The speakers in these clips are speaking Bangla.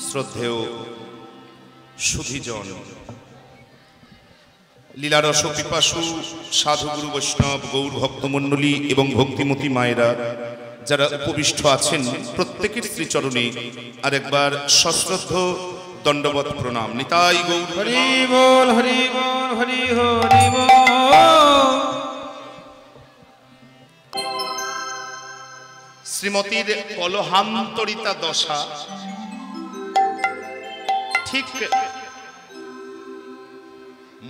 শ্রদ্ধেয় সুধীজন, লীলারস পিপাসু সাধুগুরু বৈষ্ণব গৌর ভক্তমণ্ডলী এবং ভক্তিমতী মায়েরা যারা উপবিষ্ট আছেন, প্রত্যেকের শ্রীচরণে আরেকবার সশ্রদ্ধ দণ্ডবৎ প্রণাম। নিতাই গৌর হরি বল, হরি বল, হরি হরি বল। শ্রীমতীর কলহান্তরিতা দশা ঠিক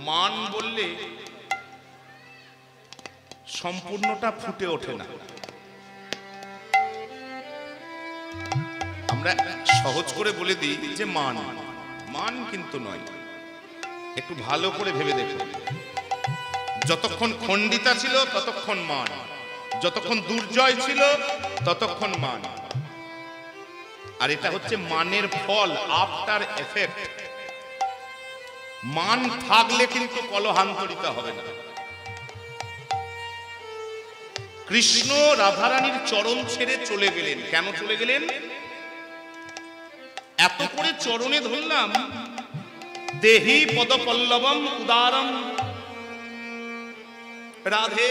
মান বললে সম্পূর্ণটা ফুটে ওঠে না। আমরা সহজ করে বলে দিই যে মান, মান কিন্তু নয়। একটু ভালো করে ভেবে দেখো, যতক্ষণ খণ্ডিতা ছিল ততক্ষণ মান, যতক্ষণ দুর্জয় ছিল ততক্ষণ মান। আর এটা হচ্ছে মানের ফল, আফটার এফেক্ট। মান থাকলে কিন্তু কলহান্তরিতা হবে না। কৃষ্ণ রাধারানীর চরণ ছেড়ে চলে গেলেন। কেন চলে গেলেন? এত করে চরণে ধরলাম, দেহি পদপল্লবম উদারম, রাধে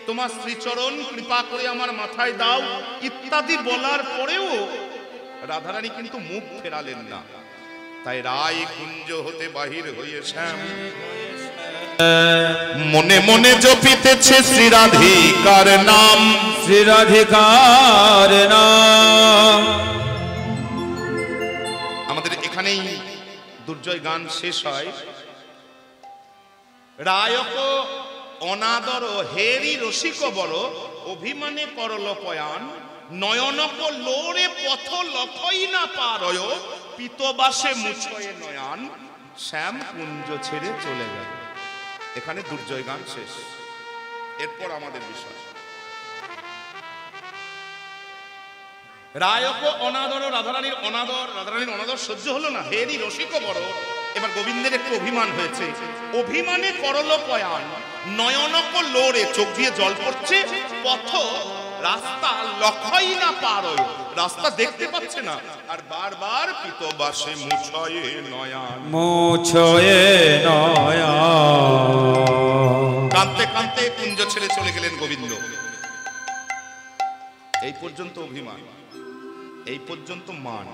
তোমার শ্রীচরণ কৃপা করে আমার মাথায় দাও ইত্যাদি বলার পরেও রাধারানী কিন্তু মুখ ফেরালেন না। তাই রায় কুঞ্জ হতে বাহির হয়ে শ্যাম মনে মনে জপিতেছে শ্রী রাধিকার নাম, শ্রী রাধিকার নাম। আমাদের এখানেই দুর্জয় গান শেষ হয়। রায়ক অনাদর হেরি রসিক বড়, অভিমানে করল পয়ান, নয়নক লোরে পথ লক্ষই না পারয়, পিতবাসে মুছয়ে নয়ান, শ্যাম কুঞ্জ ছেড়ে চলে গেল। এখানে দুর্জয় গান শেষ। এরপর আমাদের বিষয় রায়ক অনাদর, রাধারানীর অনাদর, রাধারানীর অনাদর সহ্য হলো না। হেরি রসিক বড়, এবার গোবিন্দের একটু অভিমান হয়েছে। অভিমানে করল পয়ান, নয়নক লোরে, চোখ দিয়ে জল পড়ছে, পথ রাস্তা লক্ষই না পারয়, রাস্তা দেখতে পাচ্ছে না। আর বারবার পিতবাসে মুছয়ে নয়ান, মুছয়ে নয়ান। কাঁদতে কাঁদতে কুঞ্জ ছেড়ে চলে গেলেন গোবিন্দ। এই পর্যন্ত অভিমান, এই পর্যন্ত মান।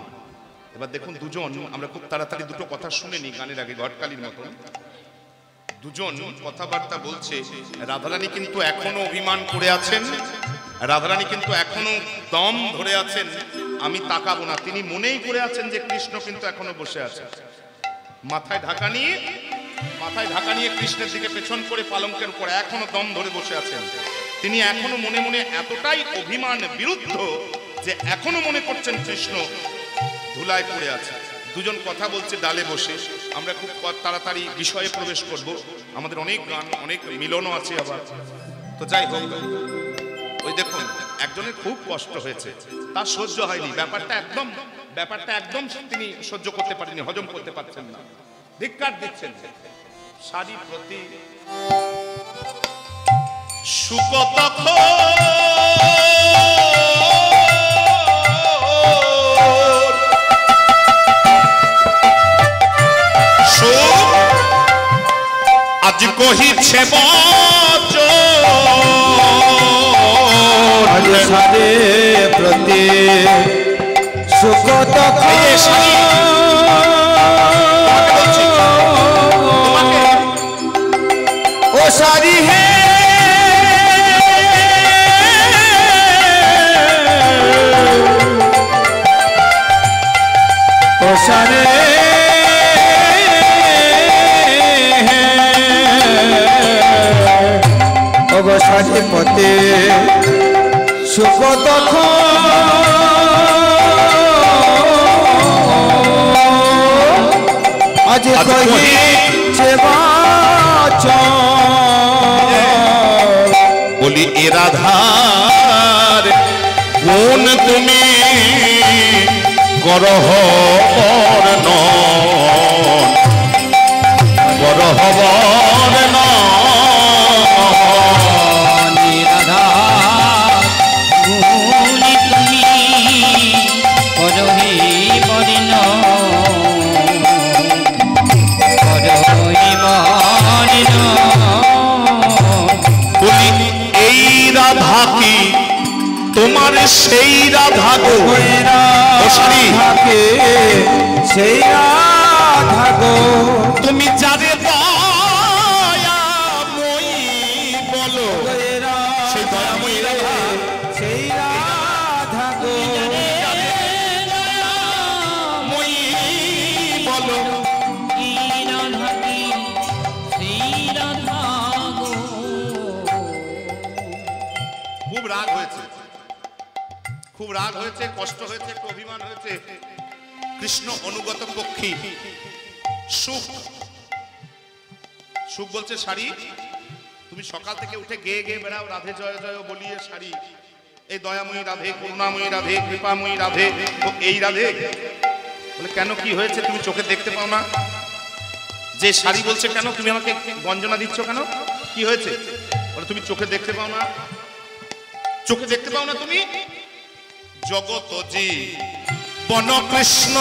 এবার দেখুন দুজন, আমরা খুব তাড়াতাড়ি দুটো কথা শুনে নি গানের আগে, ঘটকালির মতন দুজন কথাবার্তা বলছে। রাধারানী কিন্তু এখনো অভিমান করে আছেন, রাধারানী কিন্তু এখনো দম ধরে আছেন, আমি তাকাবো না। তিনি মনেই করে আছেন যে কৃষ্ণ কিন্তু এখনো বসে আছে। মাথায় ঢাকা নিয়ে কৃষ্ণের দিকে পেছন করে পালঙ্কের উপর এখনো দম ধরে বসে আছেন। তিনি এখনো মনে মনে এতটাই অভিমান বিরুদ্ধ যে এখনো মনে করছেন কৃষ্ণ ধুলায় পড়ে আছে। দুজন কথা বলছে ডালে বসে। আমরা খুব তাড়াতাড়ি বিষয়ে প্রবেশ করব, আমাদের অনেক গান, অনেক মিলনও আছে আবার। তো যাই হোক, ওই দেখুন একজনের খুব কষ্ট হয়েছে, তার সহ্য হয়নি। ব্যাপারটা একদম তিনি সহ্য করতে পারেনি, হজম করতে পারছেন না, ধিক্কার দিচ্ছেন। শাড়ি প্রতি সুকতখ আজ কহিছে সারে প্রতি সুকত ও সারি হে ও সারে সাজিপতে সুকত আজ কহিছে বলি এ রাধার কোন তুমি করহ বর্ণ, করহ বর্ণ তুমি করহি বর্ণ আমার সেই রাধা গো, রাধাকে সেই রাধা গো, তুমি যারে দয়াময়ী বলো, সেই দয়াময়ী রাধা, সেই রাধা গো, দয়াময়ী বলো। খুব রাগ হয়েছে, খুব রাগ হয়েছে, কষ্ট হয়েছে, একটু অভিমান হয়েছে। কৃষ্ণ অনুগত পক্ষী সুখ, সুখ বলছে শাড়ি তুমি সকাল থেকে উঠে গেয়ে গেয়ে বেড়াও, রাধে জয় জয় বলিয়ে শাড়ি, এই দয়াময়ী রাধে, করুণাময়ী রাধে, কৃপাময়ী রাধে, তো এই রাধে বলে কেন, কি হয়েছে তুমি চোখে দেখতে পাও না? যে শাড়ি বলছে কেন তুমি আমাকে গঞ্জনা দিচ্ছ কেন, কি হয়েছে? বলে তুমি চোখে দেখতে পাও না, চোখে দেখতে পাও না তুমি? জগত জি বন কৃষ্ণ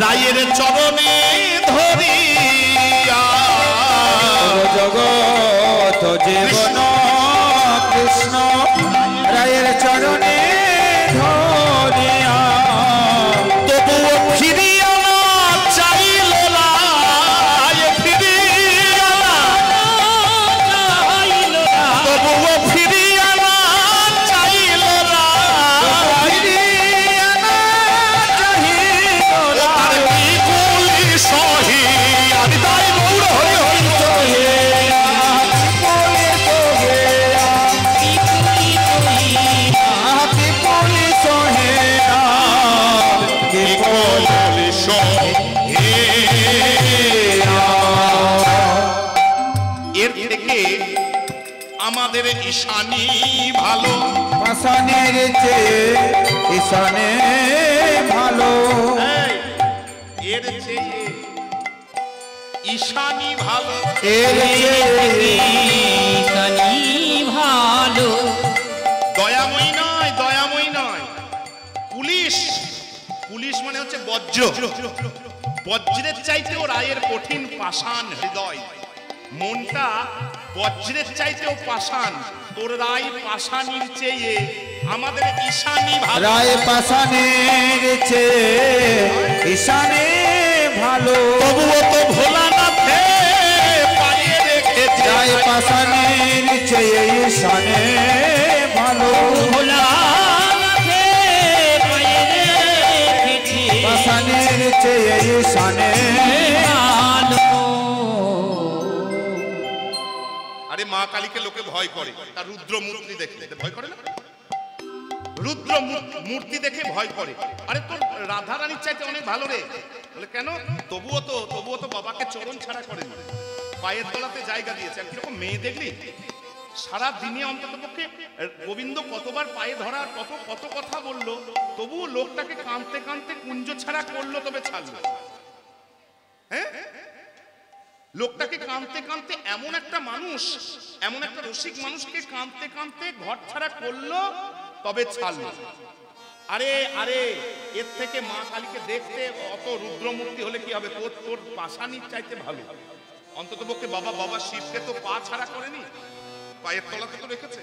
রায়ের চরণে ধরিয়া, জগত জীবন কৃষ্ণ রায়ের চরণে ধরিয়া, তবুও ফিরিয়া না চাইল রায়, ফিরিয়া না চাইল, তবুও ফিরিয়া না চাইল রায়, ফিরিয়া না চাহিল তার কি কুলি সহি, আমি তাই গৌর হরি হরি সোহে, বলে সোহে, কি বলি সোহে, কি কুলি সহি। এর থেকে আমাদের ঈশানী ভালো, পাষাণের চেয়ে ঈশানে ভালো, এর চেয়ে ঈশানী ভালো, এর চেয়ে ভালো। দয়াময়ী নয়, দয়াময়ী নয়, পুলিশ, পুলিশ মানে হচ্ছে বজ্র, বজ্রের চাইতেও রায়ের কঠিন পাষাণ হৃদয়, মনটা বজ্রের চাইতেও পাষাণ, তোর রায় পাষাণীর চেয়ে আমাদের ঈশানী ভালো, রায় পাষাণের চেয়ে ঈশানে ভালো, তবুও তো ভোলানাথে পায়ে রেখেছে, রায় পাষাণের চেয়ে ঈশানে ভালো, পাষাণের চেয়ে ঈশানে আরে মা কালীকে লোকে ভয় করে তার রুদ্র মূর্তি দেখে, ভয় করে না? রুদ্র মূর্তি দেখে ভয় করে। আরে তোর রাধা রানীর চাইতে অনেক ভালো রে, বলে কেন? তবুও তো বাবাকে চরণ ছাড়া করেন, পায়ের তলাতে জায়গা দিয়েছে। আর কিরকম মেয়ে দেখলি, সারা দিনে অন্তত পক্ষে গোবিন্দ কতবার পায়ে ধরার কত কথা বললো, তবুও লোকটাকে কাঁদতে কাঁদতে কুঞ্জ ছাড়া করলো, তবে ছাড়লো। হ্যাঁ, লোকটাকে কাঁদতে কাঁদতে, এমন একটা মানুষ, এমন একটা রসিক মানুষকে কাঁদতে কাঁদতে ঘর ছাড়া করলো, তবে ছাড়লো। আরে আরে এর থেকে মা কালীকে দেখতে অত রুদ্রমূর্তি হলে কি হবে? তোর পাষাণীর চাইতে ভালো। অন্তত পক্ষে বাবা শিবকে তো পা ছাড়া করেনি, পায়ের তলাতে তো রেখেছে।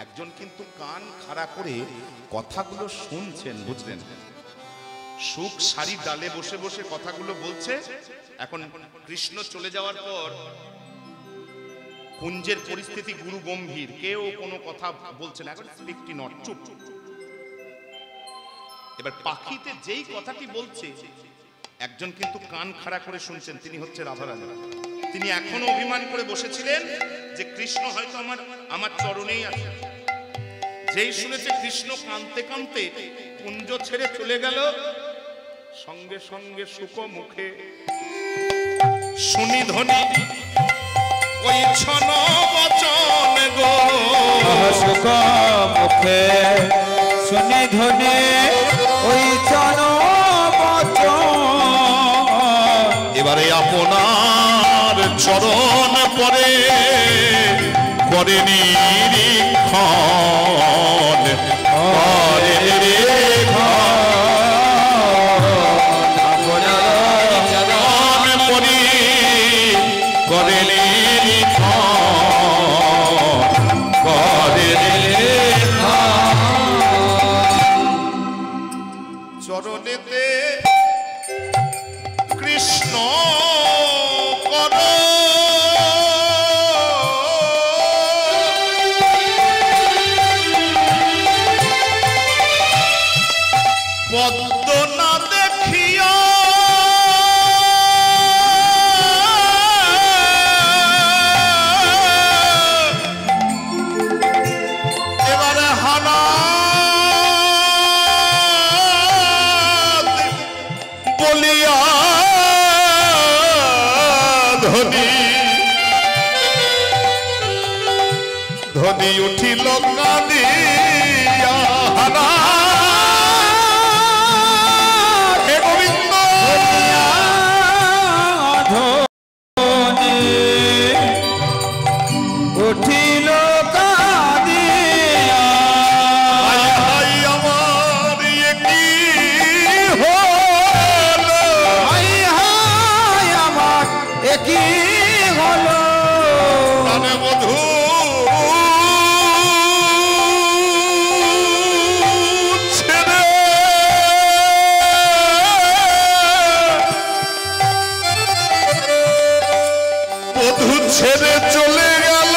একজন কিন্তু কান খাড়া করে কথাগুলো শুনছেন, বুঝলেন? সুখ শাড়ির ডালে বসে বসে কথাগুলো বলছে। এখন কৃষ্ণ চলে যাওয়ার পর কুঞ্জের পরিস্থিতি গুরু গম্ভীর, কেউ কোনো কথা বলছে না, এখন স্পিকটি নট, চুপ। এবার পাখিতে যেই কথাটি বলছে একজন কিন্তু কান খাড়া করে শুনছেন, তিনি হচ্ছে রাধারানী। তিনি এখনো অভিমান করে বসেছিলেন যে কৃষ্ণ হয়তো আমার চরণেই আছে। যেই শুনেছে কৃষ্ণ কাঁদতে কাঁদতে কুঞ্জ ছেড়ে চলে গেল, সঙ্গে সঙ্গে সুখ মুখে শুনি ধ্বনি ওই ছন বচন গো, সুখ মুখে শুনি ধ্বনি ওই চন বচন, এবারে আপনার চরণ পরে করে নিরীক্ষণ, করে চরণ পরি করে নিরীক্ষণ, করে নিরীক্ষণ। চরণেতে কৃষ্ণ কর পদ্ম না দেখিয়া এবারে হানা বলিয়া ধনী ধনী উঠিল কাঁদিয়া হানা উঠিল কাঁদিয়া হাই আমার কি হলো হাই হাই আমার একই হলো প্রাণে বধূ ছেড়ে বধূ ছেড়ে চলে গেল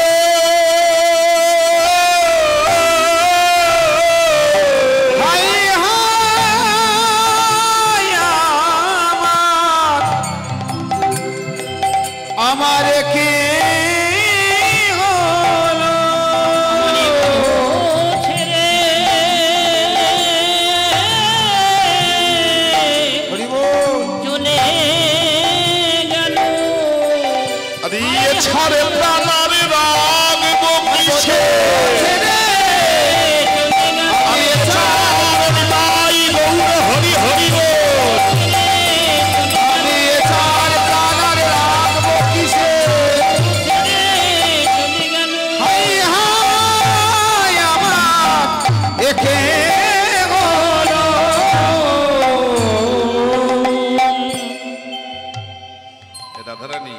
হাই হাই আমার কি হলো হরি বল চলে গেল আরে ছাড়ে প্রাণার রাগবো কিসে আমি চার নাই গৌর হরি হরি বল আমি চার প্রাণার রাখবো কিসে চলে গেল হাই হাই আমার একে হলো রাধারানী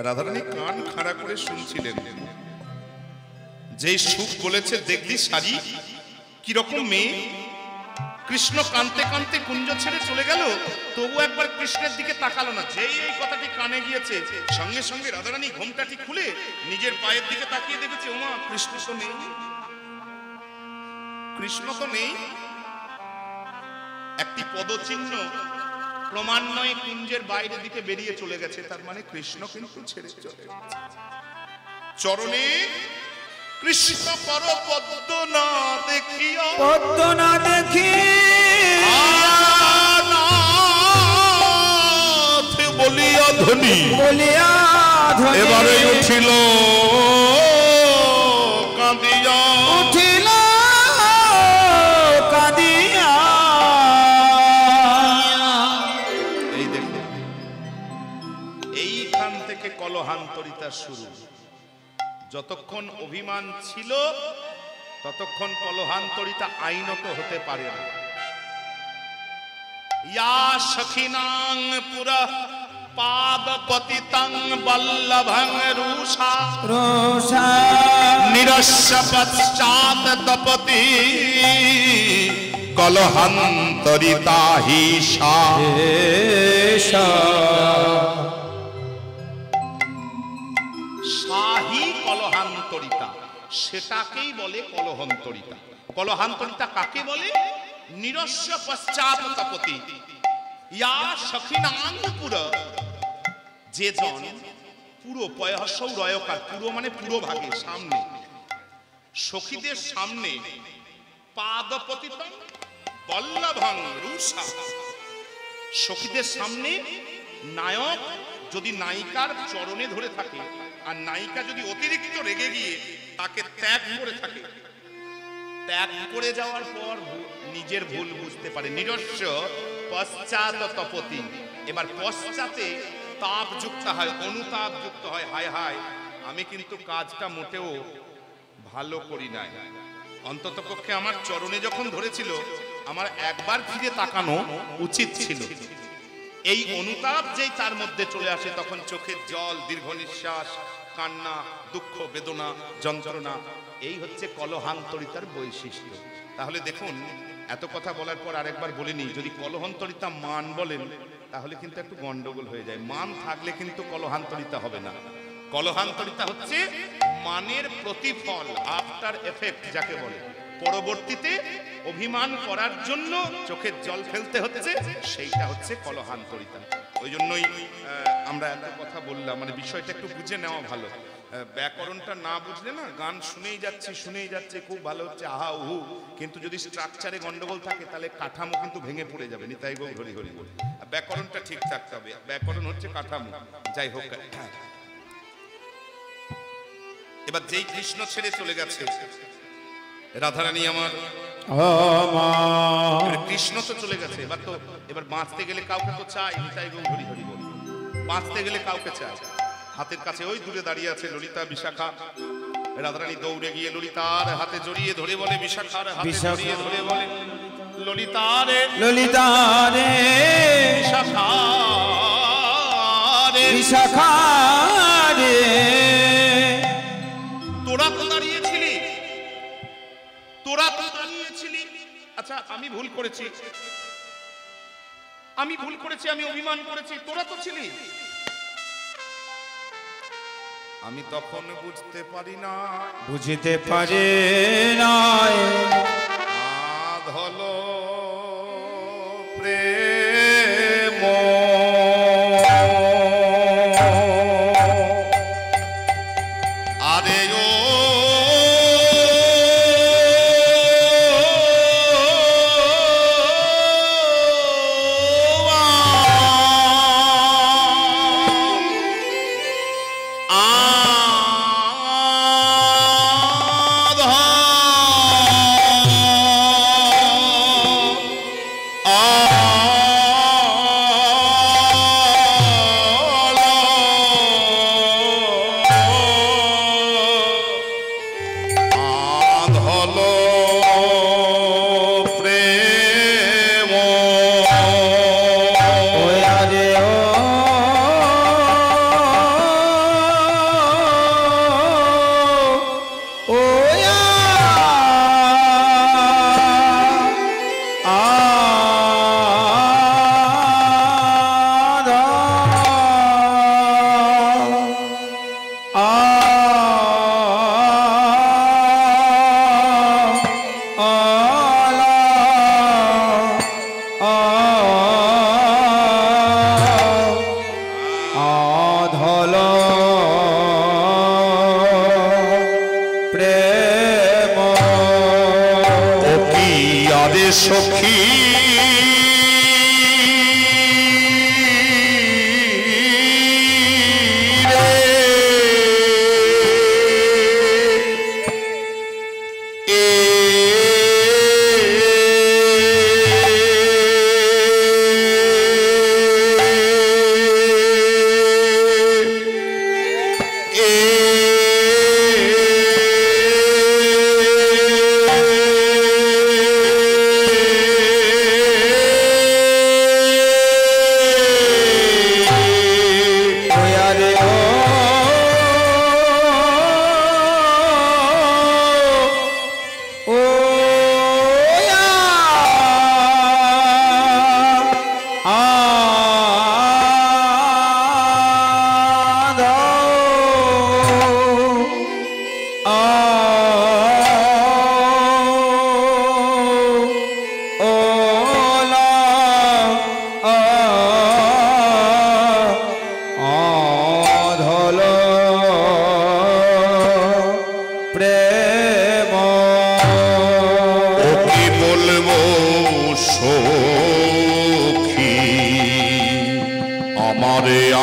রাধারানী কান খাড়া করে শুনছিলেন। যেই সুখ বলেছে দেখলি শাড়ি কিরকম মেয়ে, কৃষ্ণ কানতে কানতে কুঞ্জ ছেড়ে চলে গেল, তবু একবার কৃষ্ণের দিকে তাকালো না। যেই এই কথাটি কানে গিয়েছে সঙ্গে সঙ্গে রাধারানী ঘোমটাটি খুলে নিজের পায়ের দিকে তাকিয়ে দেখেছে, ওমা কৃষ্ণ তো নেই, কৃষ্ণ তো নেই। একটি পদচিহ্ন ক্রমান্বয়ে কুঞ্জের বাইরের দিকে বেরিয়ে চলে গেছে, তার মানে কৃষ্ণ কিন্তু ছেড়ে চলে গেছে। চরণে কৃষ্ণ পর পদ্ম না দেখিয়া পদ্ম না দেখি নাথ বলিয়া ধনী বলিয়া ধ্বনি এবারে উঠিল কাঁদিয়া উঠিল কাঁদিয়া এই দেখো এইখান থেকে কলহান্তরিতা শুরু। যতক্ষণ অভিমান ছিল ততক্ষণ কলহান্তরিতা আইনত হতে পারে না। ইয়া সখিনাং পুরা পাদপতিতং বল্লভং রুষা রোষা নিরস্য পশ্চাৎ তপতি কলহান্তরিতা হিসা। শাহী কলহান্তরিতা, সেটাকেই বলে কলহান্তরিতা। কলহান্তরিতা কাকে বলে? নিরস্য পশ্চাৎ তপতি ইয়া সখিনাং পুরা, যে জন পুরো পয়হস্যৌ রয়কার, পুরো মানে পুরো ভাগে সামনে, সখীদের সামনে পাদপতিতং বল্লভং রুষা, সখীদের সামনে নায়ক যদি নায়িকার চরণে ধরে থাকে আর নায়িকা যদি অতিরিক্ত রেগে গিয়ে তাকে ত্যাগ করে থাকে, ত্যাগ করে যাওয়ার পর নিজের ভুল বুঝতে পারে। নিরস্য পশ্চাৎ তপতি, এবার পশ্চাতে তাপ যুক্ত হয়, অনুতাপ যুক্ত হয়, হায় হায় আমি কিন্তু কাজটা মোটেও ভালো করি নাই, অন্তত পক্ষে আমার চরণে যখন ধরেছিল আমার একবার ফিরে তাকানো উচিত ছিল। এই অনুতাপ যেই তার মধ্যে চলে আসে তখন চোখের জল, দীর্ঘ নিঃশ্বাস, কান্না, দুঃখ, বেদনা, যন্ত্রণা, এই হচ্ছে কলহান্তরিতার বৈশিষ্ট্য। তাহলে দেখুন এত কথা বলার পর আরেকবার বলে নিই, যদি কলহান্তরিতা মান বলেন তাহলে কিন্তু একটু গন্ডগোল হয়ে যায়। মান থাকলে কিন্তু কলহান্তরিতা হবে না। কলহান্তরিতা হচ্ছে মানের প্রতিফল, আফটার এফেক্ট যাকে বলে। পরবর্তীতে অভিমান করার জন্য চোখের জল ফেলতে হচ্ছে, সেইটা হচ্ছে কলহান্তরিতা। ওই জন্যই আমরা এত কথা বললাম, মানে বিষয়টা একটু বুঝে নেওয়া ভালো। ব্যাকরণটা না বুঝলে না গান শুনেই যাচ্ছে খুব ভালো হচ্ছে, আহা উহু, কিন্তু যদি স্ট্রাকচারে গন্ডগোল থাকে তাহলে কাঠামো কিন্তু ভেঙে পড়ে যাবে। নিতাই গো হরি হরি বল। ব্যাকরণটা ঠিক থাকতে হবে, ব্যাকরণ হচ্ছে কাঠামো। যাই হোক, এবার যেই কৃষ্ণ ছেড়ে চলে গেছে রাধারানী আমার, কৃষ্ণ তো চলে গেছে, এবার বাঁচতে গেলে কাউকে তো চাই। নিতাই গো হরি হরি বল। বাঁচতে গেলে কাউকে চাই। হাতের কাছে ওই দূরে দাঁড়িয়ে আছে ললিতা, বিশাখা। রাধারানী দৌড়ে গিয়ে ললিতার হাতে জড়িয়ে ধরে বলে, বিশাখার হাতে জড়িয়ে ধরে বলে, ললিতারে ললিতারে বিশাখারে বিশাখারে, তোরা তো দাঁড়িয়েছিলি, আচ্ছা আমি ভুল করেছি, আমি অভিমান করেছি, তোরা তো ছিলি। আমি তখন বুঝতে পারি না, বুঝতে পারে না ধল প্রেম আরে ও সখী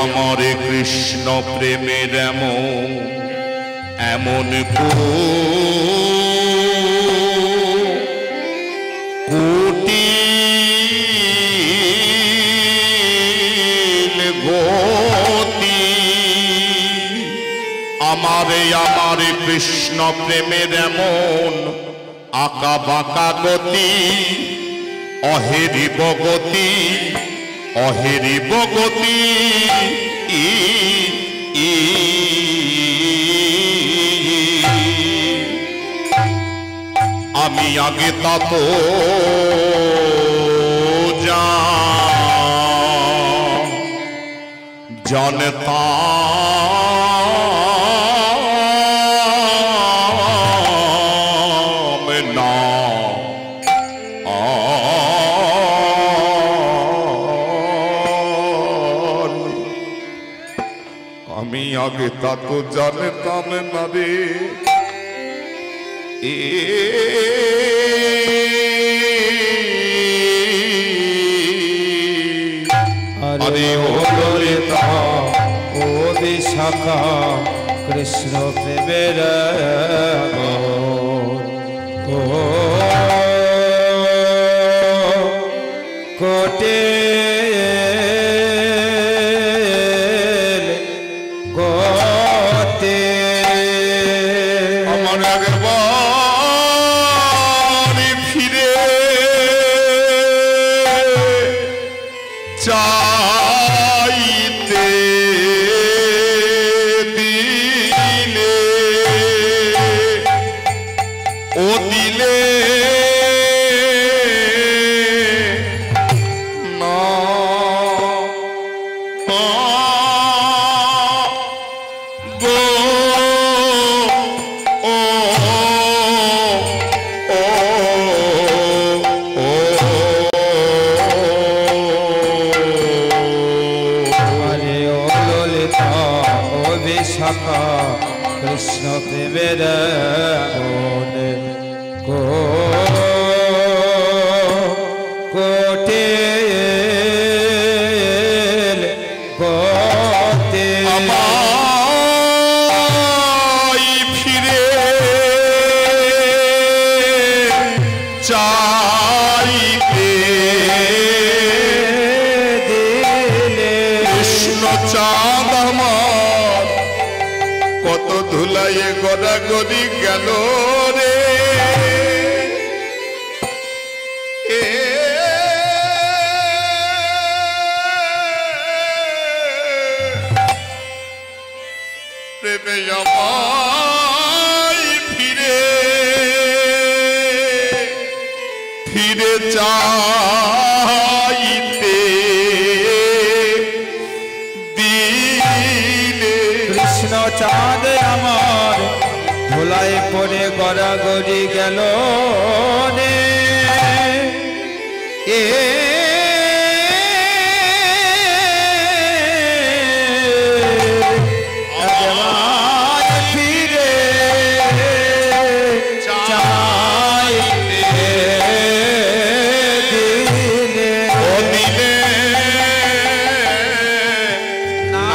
আমারে কৃষ্ণ প্রেমের এমন কোটি গতি, আমারে কৃষ্ণ প্রেমের এমন আঁকা বাঁকা গতি, অহেরি বগতি অহেরি বগতি আমি আগে তা তো জানতাম না, আমি আগে তা তো জানতাম না রে। আরে ও ললিতা ও বিশাখা কৃষ্ণ প্রেমের ও কোটে গোতে আমার একবার ফিরে চাইতে দিলে ও দিলে না গো ও ও ও আরে ও ললিতা ও বিশাখা কৃষ্ণ প্রেমের কোটে গোতে আমায় ফিরে চাইতে দিলে কৃষ্ণ চাঁদ আমার কত ধুলাইয়ে গড়াগড়ি গেল রে। প্রেমে আমায় ফিরে ফিরে চাইতে দিলে কৃষ্ণ চাঁদ আমার ধুলায় পড়ে গড়াগড়ি গেল রে। এ একবার ফিরে চাইতে দিলে ও দিলে না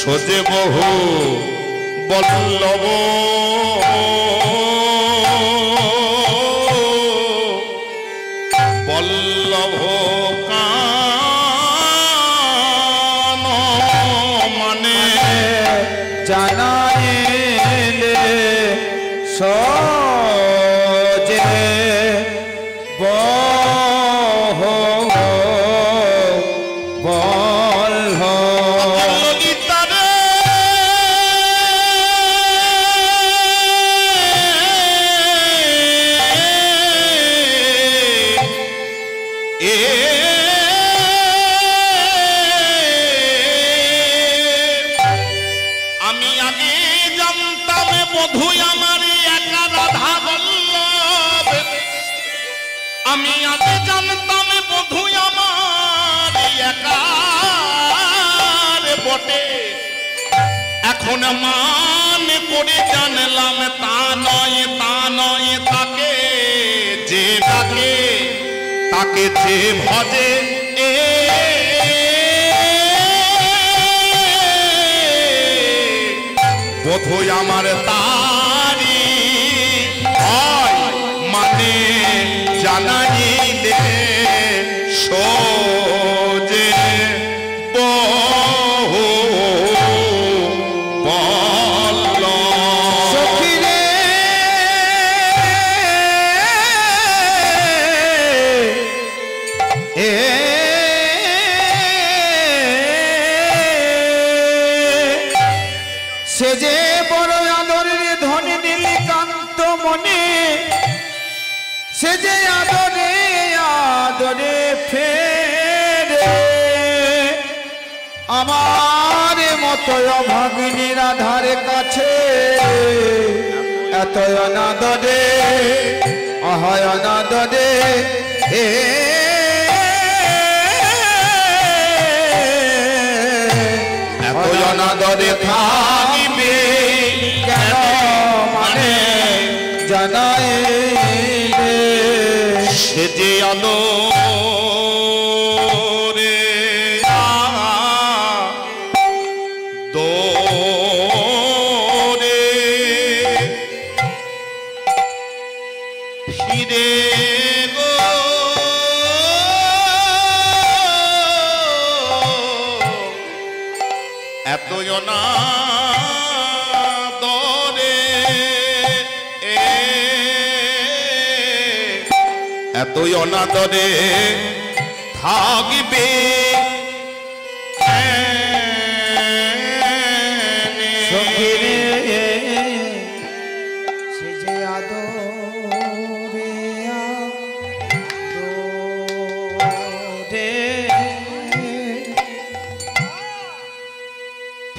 সোজে বহু বল্লভ বল্লভ কান মানে জানাইলে সজে এখন মান করে জানলাম তা নয় তাকে যে ডাকে তাকে যে ভজে বোধই আমার তারি হয় মানে জানাইলে সোজে বহু বল সখী রে সে যে বড় আদরের ধনী নীলকান্ত মনে সে যে আদরে আদরে ফেরে আমার মতো অভাগিনীর আধার কাছে এত অনাদরে অহয় অনাদরে এত অনাদরে থাকিবে কেন মানে জানাই সে যে আলো রে দোরে ফিরে গো এত অনাদরে এতই অনাদরে থাকিবে সখী রে সে যে আদরে আদরে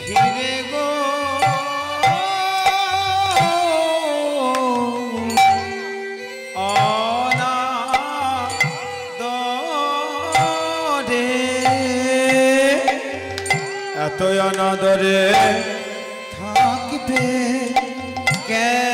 ফিরে গো অনাদরে এতই অনাদরে থাকবে কেন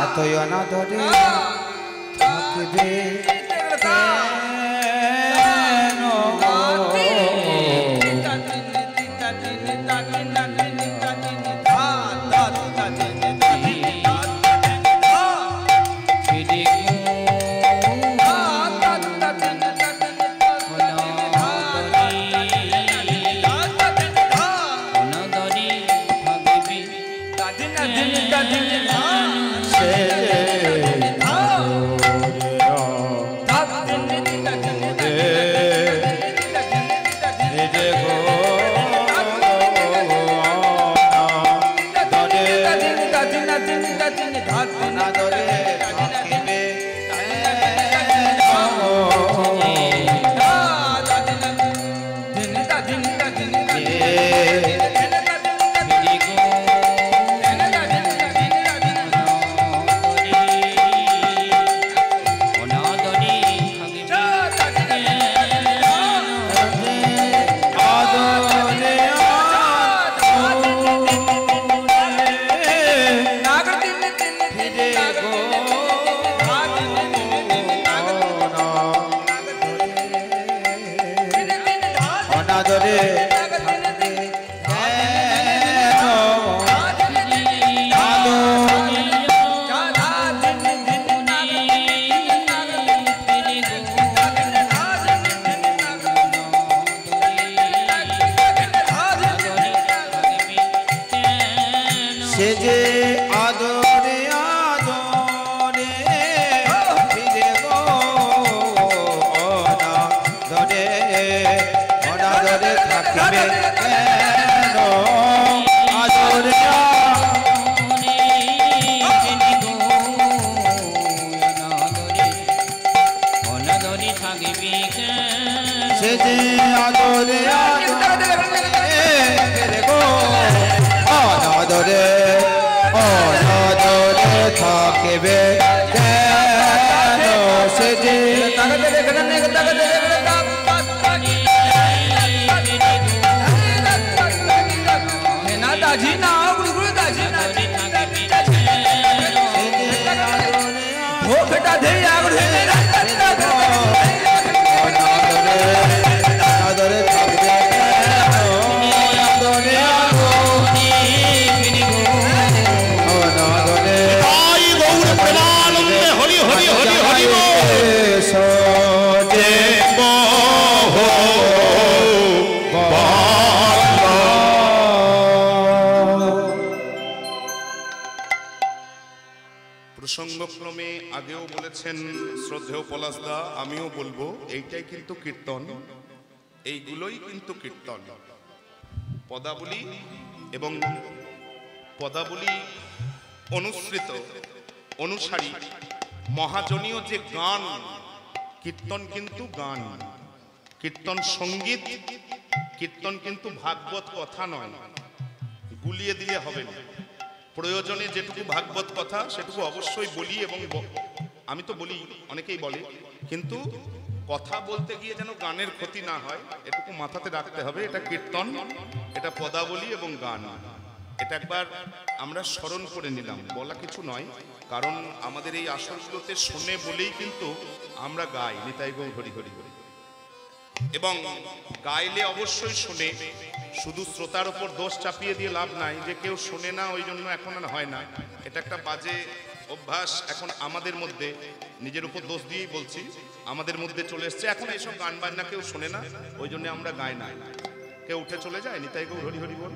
এতই অনাদরে থাকবে সে যে আদরে আদরে ফিরে গো অনাদরে অনাদরে থাকিবে কেন আদরে থাকিবি কেন সে যে আদরে আদরে গো অনাদরে অনাদরে থাকিবে কেন সে যে প্রসঙ্গক্রমে আগেও বলেছেন শ্রদ্ধেয় পলাশদা, আমিও বলবো, এইটাই কিন্তু কীর্তন, এইগুলোই কিন্তু কীর্তন। পদাবলী এবং পদাবলী অনুসৃত অনুসারী মহাজনীয় যে গান, কীর্তন কিন্তু গান, কীর্তন সঙ্গীত, কীর্তন কিন্তু ভাগবত কথা নয়, গুলিয়ে দিলে হবে না। প্রয়োজনে যেটুকু ভাগবত কথা সেটুকু অবশ্যই বলি, এবং আমি তো বলি, অনেকেই বলে, কিন্তু কথা বলতে গিয়ে যেন গানের ক্ষতি না হয় এটুকু মাথাতে রাখতে হবে। এটা কীর্তন, এটা পদাবলী এবং গান, এটা একবার আমরা স্মরণ করে নিলাম, বলা কিছু নয়। কারণ আমাদের এই আসরগুলোতে শোনে বলেই কিন্তু আমরা গাই নিতাই গো হরি হরি হরি, এবং গাইলে অবশ্যই শোনে। শুধু শ্রোতার উপর দোষ চাপিয়ে দিয়ে লাভ নাই যে কেউ শোনে না ওই জন্য এখন আর হয় না, এটা একটা বাজে অভ্যাস এখন আমাদের মধ্যে। নিজের উপর দোষ দিয়েই বলছি, আমাদের মধ্যে চলে এসছে এখন এইসব গান বাজনা কেউ শোনে না ওই জন্য আমরা গাই না, কেউ উঠে চলে যায় নিতাই গো হরি হরি বল।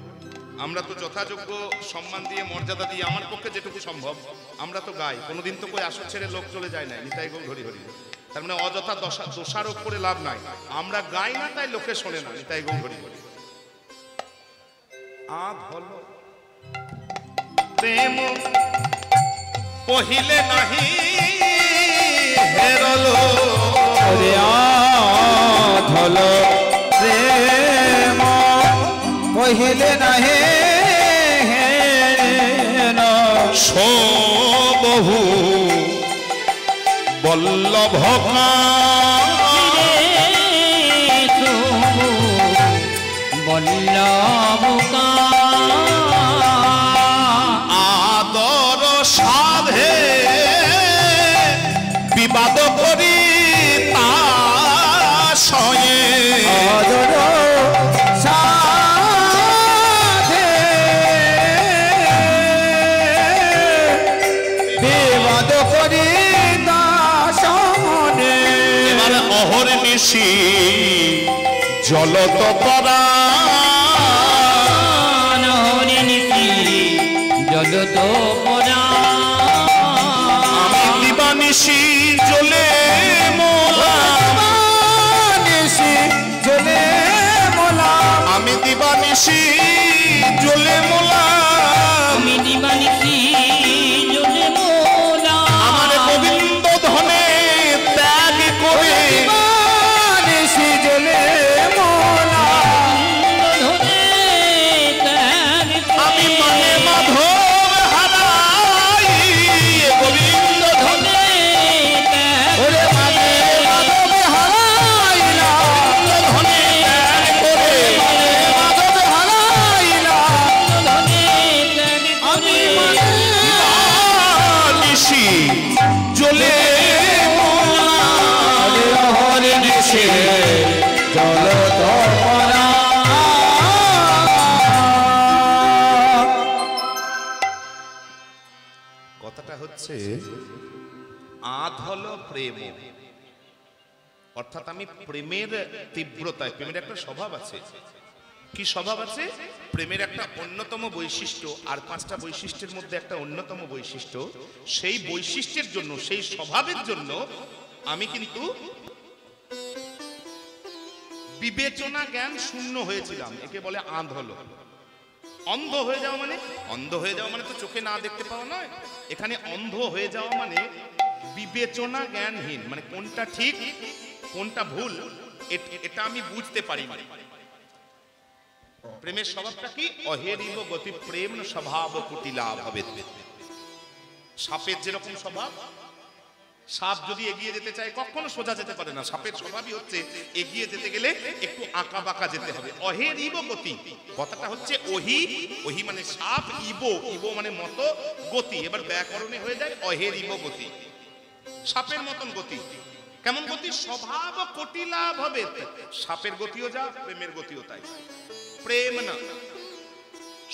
আমরা তো যথাযোগ্য সম্মান দিয়ে মর্যাদা দিয়ে আমার পক্ষে যেটুকু সম্ভব আমরা তো গাই, কোনোদিন তো কই আসর ছেড়ে লোক চলে যায় না নিতাই গো হরি হরি। তার মানে অযথা দোষারোপ করে লাভ নাই, আমরা গাই না তাই লোকে শোনে না নিতাই গো হরি হরি। আধ হলো প্রেম পহিলে নাহি হেরলো, আধ হলো প্রেম পহিলে নাহি হেরল, সো বহু বল্লভ বল্লভ আদর সাধে বিবাদ করি তাশয়ে, আদর সাধে বিবাদ করি দাসনে, এবার অহর্নিশি জলত করা জগত পরা আমি দিবানিশি জ্বলে মোলা, নিশি জ্বলে মোলা, আমি দিবানিশি জ্বলে মোলা, আমি দিবানিশি জ্বলে মোলা, আমার গোবিন্দ ধনে ত্যাগ করে নিশি জ্বলে মোলা, আমি মানে মাধব হারাই গোবিন্দ ধনে ওরে মানে মাধব হারাইলা, ধনে ত্যাগ করে মানে মাধব হারাইলা, আমি মানে দিবানিশি জ্বলে মোলা, হরে নিশি জলত পরা। কথাটা হচ্ছে আধ হলো প্রেম, অর্থাৎ আমি প্রেমের তীব্রতায়, প্রেমের একটা স্বভাব আছে, কি স্বভাব আছে, প্রেমের একটা অন্যতম বৈশিষ্ট্য, আর 5টা বৈশিষ্ট্যের মধ্যে একটা অন্যতম বৈশিষ্ট্য, সেই বৈশিষ্ট্যের জন্য, সেই স্বভাবের জন্য আমি কিন্তু বিবেচনা জ্ঞান শূন্য হয়েছিলাম, একে বলে আঁধ হলো। অন্ধ হয়ে যাওয়া মানে, অন্ধ হয়ে যাওয়া মানে তো চোখে না দেখতে পাওয়া নয়, এখানে অন্ধ হয়ে যাওয়া মানে বিবেচনা জ্ঞানহীন, মানে কোনটা ঠিক কোনটা ভুল এটা আমি বুঝতে পারি না। প্রেমের স্বভাবটা কি? অহেরিব গতি প্রেম স্বভাব কুটিলা হবে। সাপের যেরকম স্বভাব, সাপ যদি এগিয়ে যেতে চায় কখনো সোজা যেতে পারে না। সাপের স্বভাবই হচ্ছে এগিয়ে যেতে গেলে একটু আঁকা বাঁকা যেতে হবে। অহেরিব গতি, কথাটা হচ্ছে ওহি, ওহি মানে সাপ, ইবো, ইবো মানে মতো, গতি এবার ব্যাকরণে হয়ে যায় অহেরিব গতি, সাপের মতন গতি। কেমন গতি? স্বভাব কুটিলা হবে। সাপের গতিও যা, প্রেমের গতিও তাই। প্রেম না,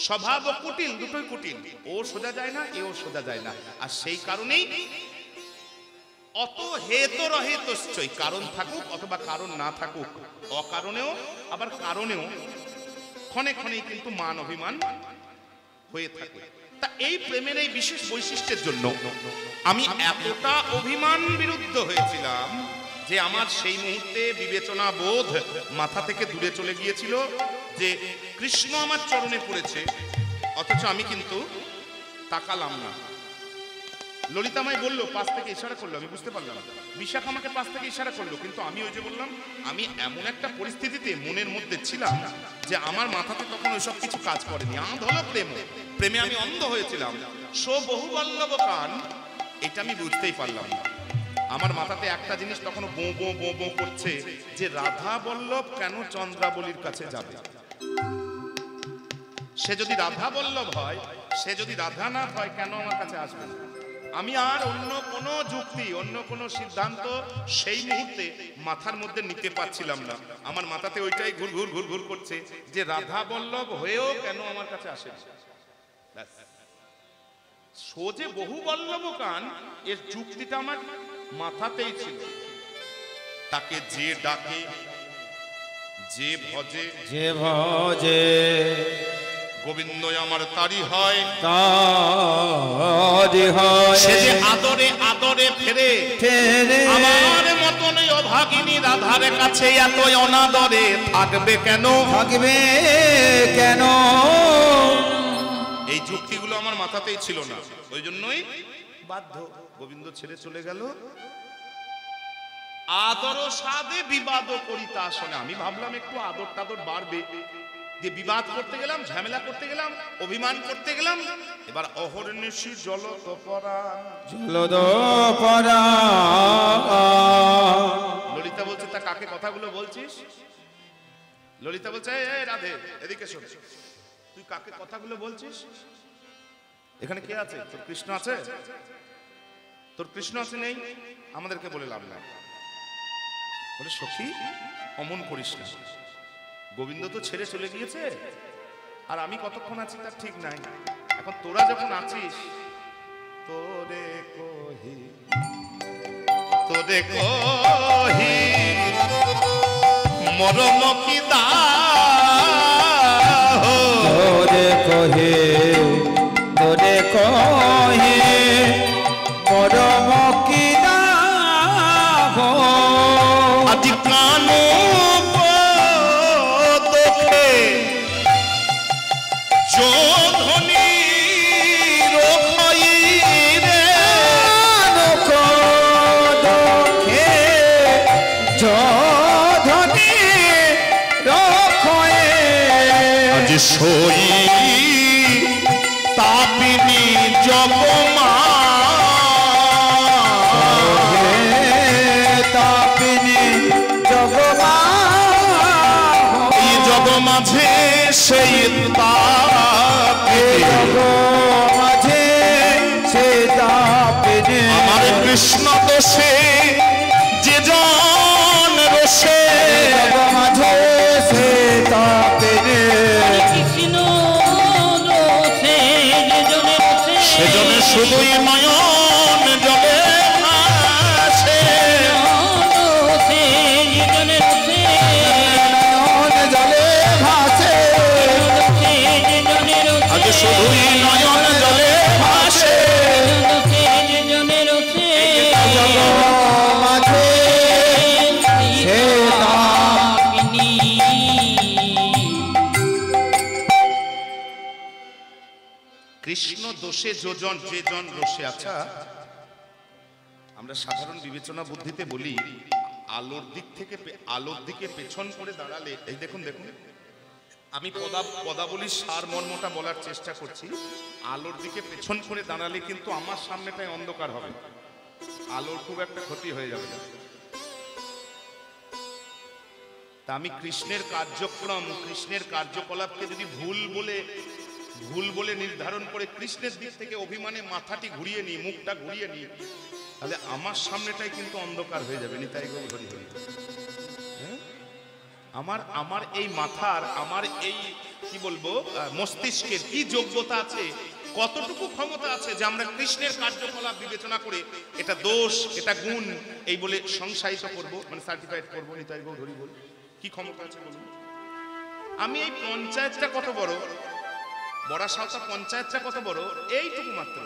স্বভাব কুটিল, দুটোই কুটিল। ও সোজা যায় না, এও সোজা যায় না। আর সেই কারণেই অত হেত রহিতশ্চয়, কারণ থাকুক অথবা কারণ না থাকুক, অকারণেও আবার কারণেও ক্ষণে ক্ষণেই কিন্তু মান অভিমান হয়ে থাকে। তা এই প্রেমের এই বিশেষ বৈশিষ্ট্যের জন্য আমি এতটা অভিমান বিরুদ্ধ হয়েছিলাম যে আমার সেই মুহূর্তে বিবেচনা বোধ মাথা থেকে দূরে চলে গিয়েছিল যে কৃষ্ণ আমার চরণে পড়েছে, অথচ আমি কিন্তু তাকালাম না। ললিতা আমায় বললো, পাশ থেকে ইশারা করলো, আমি বুঝতে পারলাম। বিশাখা আমাকে পাশ থেকে ইশারা করলো, কিন্তু আমি ওই যে বললাম, আমি এমন একটা পরিস্থিতিতে মনের মধ্যে ছিলাম যে আমার মাথাতে তখন ওইসব কিছু কাজ করেনি। আঁধ হলো প্রেম, প্রেমে আমি অন্ধ হয়েছিলাম। সো বহু বল্লভ কান, এটা আমি বুঝতেই পারলাম না। আমার মাথাতে একটা জিনিস তখন বো বো বো বো করছে যে রাধা বল্লভ কেন চন্দ্রাবলীর কাছে যাবে? সে যদি রাধা বল্লভ হয়, সে যদি রাধা না হয়, কেন আমার কাছে আসবে? আমি আর অন্য কোনো যুক্তি, অন্য কোনো সিদ্ধান্ত সেই মুহূর্তে মাথার মধ্যে নিতে পারছিলাম না। আমার মাথাতে ওইটাই ঘুর ঘুর ঘুর ঘুর করছে যে রাধা বল্লভ হয়েও কেন আমার কাছে আসে? সোজে বহু বল্লভ কান, এর যুক্তিটা আমার মাথাতেই ছিল। তাকে যে ডাকে, যে ভজে, যে ভজে গোবিন্দ আমার তারি হয়, তারি হয়। সে যে আদরে আদরে ফেরে, ফেরে আমার মতন অভাগিনী রাধার কাছে এত অনাদরে থাকবে কেন? থাকবে কেন? এই যুক্তিগুলো আমার মাথাতেই ছিল না। ওই জন্যই বাধ্য, গোবিন্দ ছেড়ে চলে গেল। আদর সাদে বিবাদ করিতা আসনে। আমি ভাবলাম একটু আদর টাদর বাড়বে, যে বিবাদ করতে গেলাম, ঝামেলা করতে গেলাম, অভিমান করতে গেলাম। এবার অহর্নিশি জলদপরা, জলদপরা। ললিতা বলছে, তা কাকে কথাগুলো বলছিস? ললিতা বলছে, এই রাধে এদিকে শোন, তুই কাকে কথাগুলো বলছিস? এখানে কে আছে? তোর কৃষ্ণ আছে? তোর কৃষ্ণ আছে? নেই, আমাদেরকে বলে লাভ নাই। বলে সখী অমন করিস না, গোবিন্দ তো ছেড়ে চলে গিয়েছে, আর আমি কতক্ষণ আছি তার ঠিক নাই। এখন তোরা যখন আছিস, তোরে কহি, তোরে কহি মরম কি দাহ, তোরে কহে, তোরে কহে মরম কি দাহ। আদি কানো দোখে যোধনী রোখাই রে, দোখে যোধনী রক্ষয়ে। আজ সই তাপিনী জগমা, তাপিনী জগমা। এই জগ মাঝে সেই তাপিনী, মাঝে সে তাপিনী। আমার কৃষ্ণ দোষে যে জন রোষে, মাঝে সে তাপিনী। কৃষ্ণ রোষে যে জনে রোষে, সেজনে শুধুই নয়ন জলে ভাসে, রোষে যে জনে রোষে, নয়ন জলে ভাসে। রোষে যে জনে রোষে, আজ শুধুই নয়ন জলে ভাসে। রোষে যে জনে রোষে, জগ মাঝে সে তাপিনী। কৃষ্ণ দোষে যোজন যে জন রোষে। আচ্ছা, আমরা সাধারণ বিবেচনা বুদ্ধিতে বলি, আলোর দিকে পেছন করে দাঁড়ালে, এই দেখুন দেখুন, আমি পদাবলীর সারমর্মটা বলার চেষ্টা করছি। আলোর দিকে পেছন করে দাঁড়ালে কিন্তু আমার সামনেটাই অন্ধকার হবে, আলোর খুব একটা ক্ষতি হয়ে যাবে। তা আমি কৃষ্ণের কার্যক্রম, কৃষ্ণের কার্যকলাপকে যদি ভুল বলে নির্ধারণ করে কৃষ্ণের দিক থেকে অভিমানে মাথাটি ঘুরিয়ে নিই, মুখটা ঘুরিয়ে নিই, তাহলে আমার সামনেটাই কিন্তু অন্ধকার হয়ে যাবে। নিতাই গৌর হরি হরি। আমার এই মাথার, আমার এই কি বলবো মস্তিষ্কের কি যোগ্যতা আছে, কতটুকু ক্ষমতা আছে যে আমরা কৃষ্ণের কার্যকলাপ বিবেচনা করে এটা দোষ, এটা গুণ এই বলে সংসারিত করব, মানে সার্টিফাইড করবো। নিতাই গৌর হরি বল, কি ক্ষমতা আছে বলুন? আমি এই পঞ্চায়েতটা কত বড়, বড়াসালটা পঞ্চায়েতটা কত বড়, এইটুকু মাত্র,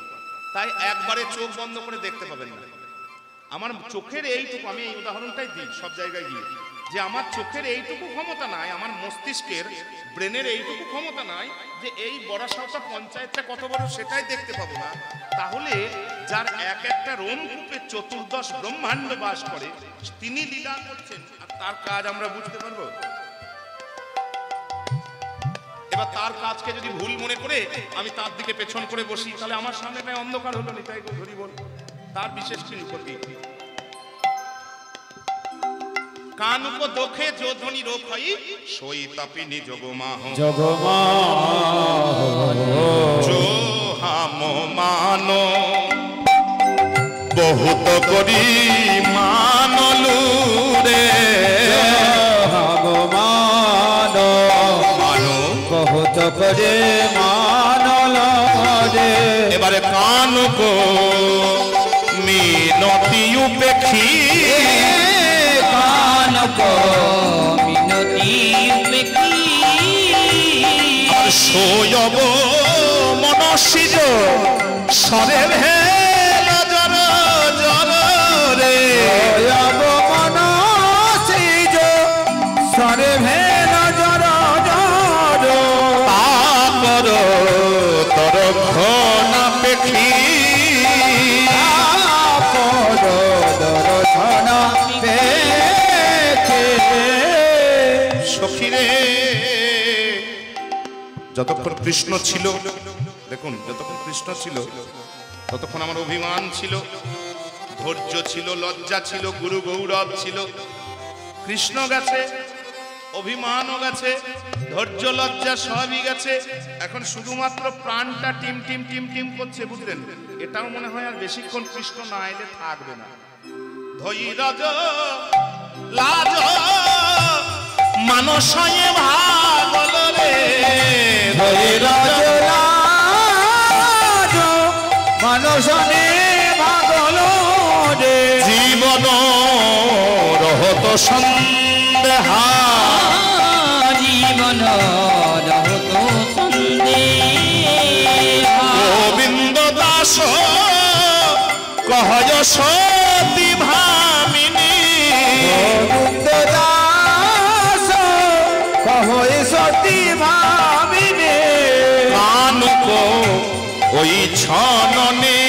তাই একবারে চোখ বন্ধ করে দেখতে পাবেন না। আমার চোখের এইটুকু, আমি এই উদাহরণটাই দিই সব জায়গায় গিয়ে, যে আমার চোখের এইটুকু ক্ষমতা নাই, আমার মস্তিষ্কের ব্রেনের এইটুকু ক্ষমতা নাই যে এই বড়াসালটা পঞ্চায়েতটা কত বড় সেটাই দেখতে পাবো না। তাহলে যার এক একটা রোমকূপে 14 ব্রহ্মাণ্ড বাস করে, তিনি লীলা করছেন আর তার কাজ আমরা বুঝতে পারবো? এবার তার কাজকে যদি ভুল মনে করে আমি তার দিকে পেছন করে বসি, তাহলে আমার সামনেটাই অন্ধকার হলো। নিতাই গৌর হরি বল, তার বিশেষ ক্ষতি। কানুক দোখে যোধনি রোগ হই সই তাপিনি জগমাহ জো হাম মানো বহুত করি মানলু রে মানো বহুত করে মানল রে। এবারে কানুক মিনতি উপেক্ষী, মিনতি উপেক্ষী আর সৈয়ব মনসিজ সরে ভে নজর জর রে মনসিজ সরে ভে নজর জর তাপর তর ঘনা পেখি দর্শন সখীরে। যতক্ষণ কৃষ্ণ ছিল, দেখুন যতক্ষণ কৃষ্ণ ছিল ততক্ষণ আমার অভিমান ছিল, ধৈর্য ছিল, লজ্জা ছিল, গুরু গৌরব ছিল। কৃষ্ণ গেছে, অভিমানও গেছে, ধৈর্য লজ্জা সবই গেছে। এখন শুধুমাত্র প্রাণটা টিম টিম টিম টিম করছে, বুঝলেন? এটাও মনে হয় আর বেশিক্ষণ কৃষ্ণ না এলে থাকবে না। ধৈর্য লাজ মানসয়ে ভাগল রে, মানুষনে ভাগল রে জীবন রহত সন্দেহা, জীবন রহত সন্দেহা। গোবিন্দ দাস কহয় সতী ভামিনী, গোবিন্দ দাস কহয় সতী ভামিনী। কানুক ওই ছননে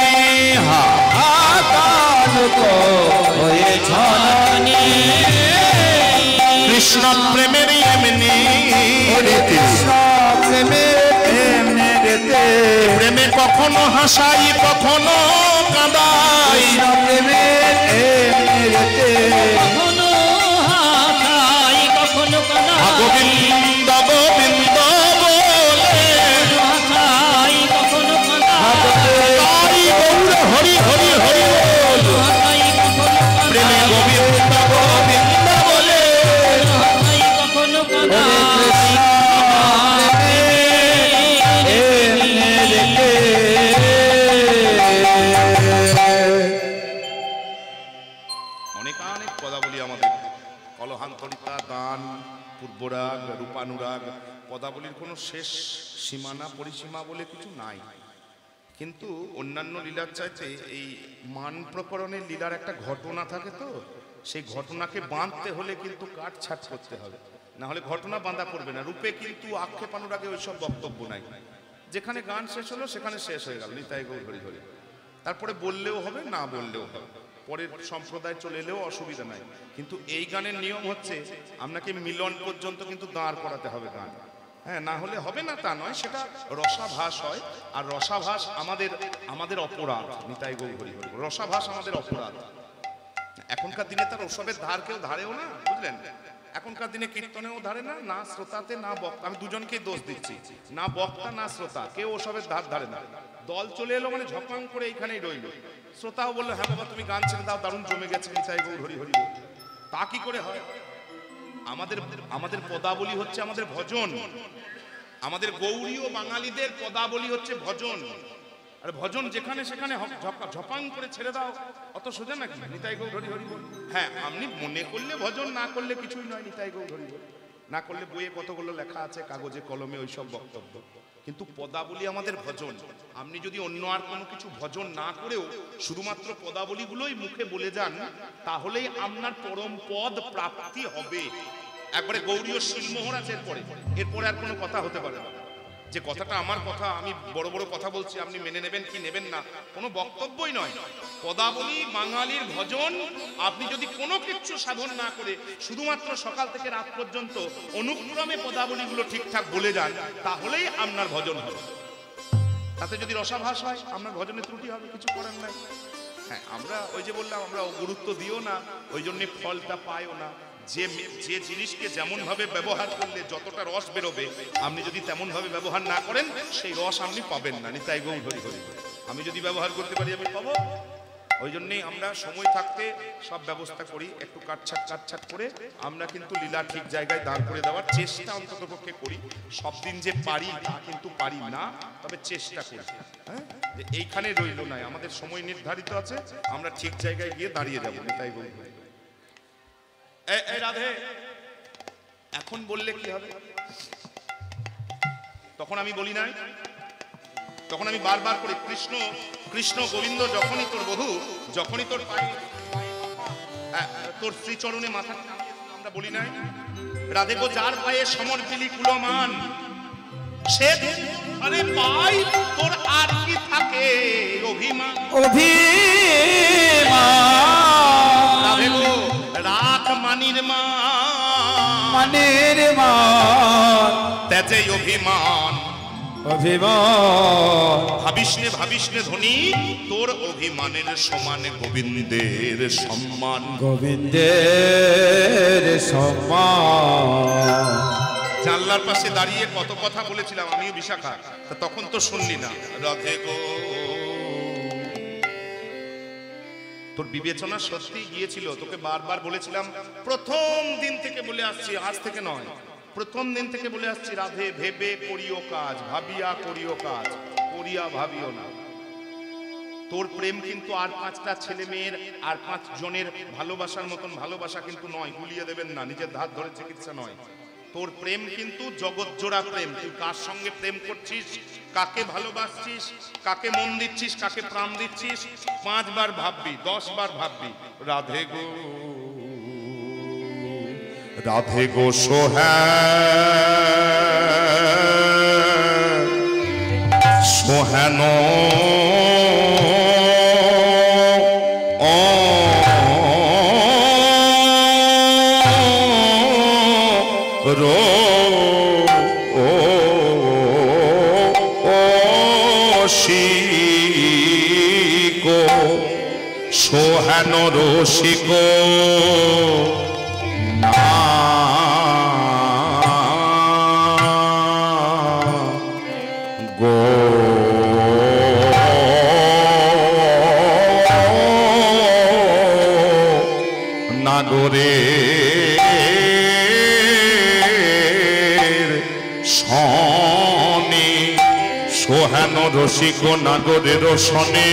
কানুক ওই ছননে কৃষ্ণ প্রেমের এমনি কৃষ্ণ প্রেমের প্রেমে কখনো হাসাই কখনো কাঁদাই, কখনো হাসাই কখনো কাঁদাই, গোবিন্দ গোবিন্দ বলে হাসাই কখনো কাঁদাই, তাই গৌর হরি হরি হরি বল, হাসাই কখনো প্রেমে কাঁদাই, গোবিন্দ গোবিন্দ বলে হাসাই কখনো কাঁদাই। অনেক পদাবলী আমাদের, কলহান্তরিতা, গান, পূর্বরাগ, রূপানুরাগ, পদাবলীর কোনো শেষ সীমানা পরিসীমা বলে কিছু নাই। কিন্তু অন্যান্য লীলার চাইতে এই মান প্রকরণের লীলার একটা ঘটনা থাকে, তো সেই ঘটনাকে বাঁধতে হলে কিন্তু কাটছাট করতে হবে, না হলে ঘটনা বাঁধা পড়বে না। রূপে কিন্তু আক্ষেপানুরাগে ওইসব বক্তব্য নাই, যেখানে গান শেষ হলো সেখানে শেষ হয়ে গেল। নিতাই গৌর হরি হরি, তারপরে বললেও হবে না বললেও হবে। পরের সম্প্রদায় চলে এলেও অসুবিধা নাই, কিন্তু এই গানের নিয়ম হচ্ছে আপনাকে মিলন পর্যন্ত কিন্তু দাঁড় করাতে হবে গান। হ্যাঁ, না হলে হবে না তা নয়, সেটা রসাভাস হয়। আর রসাভাস আমাদের অপরাধ। নিতাই গৌর হরি হরি। রসাভাস আমাদের অপরাধ। এখনকার দিনে তার ওসবের ধার কেউ ধারেও না, বুঝলেন? এখনকার দিনে কীর্তনেও ধারে না, না শ্রোতাতে না বক্তা। আমি দুজনকেই দোষ দিচ্ছি, না বক্তা না শ্রোতা, কেউ ওসবের ধার ধারে না। দল চলে এলো মানে ঝপাং করে এইখানেই রইল। শ্রোতাও বললো হ্যাঁ বাবা তুমি গান ছেড়ে দাও, দারুণ জমে গেছে নিতাই গৌর হরি হরি। তা কি করে হয়? আমাদের পদাবলী হচ্ছে আমাদের ভজন। আমাদের গৌরীয় বাঙালিদের পদাবলী হচ্ছে ভজন। আর ভজন যেখানে সেখানে ঝপাং করে ছেড়ে দাও, অত সোজা নাকি? নিতাই গৌর হরি হরি বল। হ্যাঁ, আপনি মনে করলে ভজন, না করলে কিছুই নয়। নিতাই গৌর হরি বল না করলে বইয়ে কতগুলো লেখা আছে, কাগজে কলমে ওইসব বক্তব্য, কিন্তু পদাবলী আমাদের ভজন। আপনি যদি অন্য আর কোনো কিছু ভজন না করেও শুধুমাত্র পদাবলীগুলোই মুখে বলে যান, তাহলেই আপনার পরম পদ প্রাপ্তি হবে। একবারে গৌরীয় শিলমোহর আছে, এরপরে আর কোনো কথা হতে পারে না। যে কথাটা আমার কথা, আমি বড় বড় কথা বলছি, আপনি মেনে নেবেন কি নেবেন না কোনো বক্তব্যই নয়। পদাবলী বাঙালির ভজন। আপনি যদি কোনো কিছু সাধন না করে শুধুমাত্র সকাল থেকে রাত পর্যন্ত অনুক্রমে পদাবলীগুলো ঠিকঠাক বলে যান, তাহলেই আপনার ভজন হবে। তাতে যদি রসাভাস হয়, আপনার ভজনে ত্রুটি হবে, কিছু করার নাই। হ্যাঁ, আমরা ওই যে বললাম, আমরা গুরুত্ব দিও না, ওই জন্য ফলটা পাইও না। যে জিনিসকে যেমন ভাবে ব্যবহার করলে যতটা রস বেরোবে, আপনি যদি তেমন ভাবে ব্যবহার না করেন, সেই রস আপনি পাবেন না। নিতাই গৌর হরি হরি। আমি যদি ব্যবহার করতে পারি, আমি পাবো। ওই জন্যই আমরা সময় থাকতে সব ব্যবস্থা করি, একটু কাটছাট করে আমরা কিন্তু লীলা ঠিক জায়গায় দাঁড় করে দেওয়ার চেষ্টা অন্তত পক্ষে করি। সব দিন যে পারি তা কিন্তু পারি না, তবে চেষ্টা করি। হ্যাঁ, যে এইখানে রইল না, আমাদের সময় নির্ধারিত আছে, আমরা ঠিক জায়গায় গিয়ে দাঁড়িয়ে যাবো। নিতাই গৌর হরি। এই রাধে, এখন বললে কি হবে? তখন আমি বলি নাই, তখন আমি বারবার করে কৃষ্ণ কৃষ্ণ গোবিন্দ, যখনই তোর বধূ, যখনই তোর পায়ে তোর শ্রীচরণে মাথা, আমরা বলি নাই রাধে গো যার পায়ে সমর্পিলি কুলমান, সে আরে পাই তোর আর কি থাকে অভিমান। রাধে গো রাখ মানির মান, তেজে অভিমান। ভাবিস নে ধনী, তোর অভিমানের সমান গোবিন্দের সম্মান। জানলার পাশে দাঁড়িয়ে কত কথা বলেছিলাম আমিও বিশাখা, তখন তো শুনলি না। রাধে গো, তোর বিবেচনা সত্যি গিয়েছিল। তোকে বারবার বলেছিলাম, প্রথম দিন থেকে বলে আসছি, আজ থেকে নয়, প্রথম দিন থেকে বলে আসছি, রাধে ভেবে করিও কাজ, ভাবিয়া করিও কাজ, করিয়া ভাবিও না। তোর প্রেম কিন্তু আর 5টা ছেলে মেয়ের আর 5 জনের ভালোবাসার মতন ভালোবাসা কিন্তু নয়, গুলিয়ে দেবেন না, নিজের ধার ধরে চিকিৎসা নয়। তোর প্রেম কিন্তু জগৎ জোড়া প্রেম। তুই কার সঙ্গে প্রেম করছিস, কাকে ভালোবাসছিস, কাকে মন দিচ্ছিস, কাকে প্রাণ দিচ্ছিস, 5 বার ভাববি, 10 বার ভাববি। রাধে গো, রাধে গো সোহেন সোহেন রসিক গো নাগরে শনি, সোহেন রসিক নাগরের শনি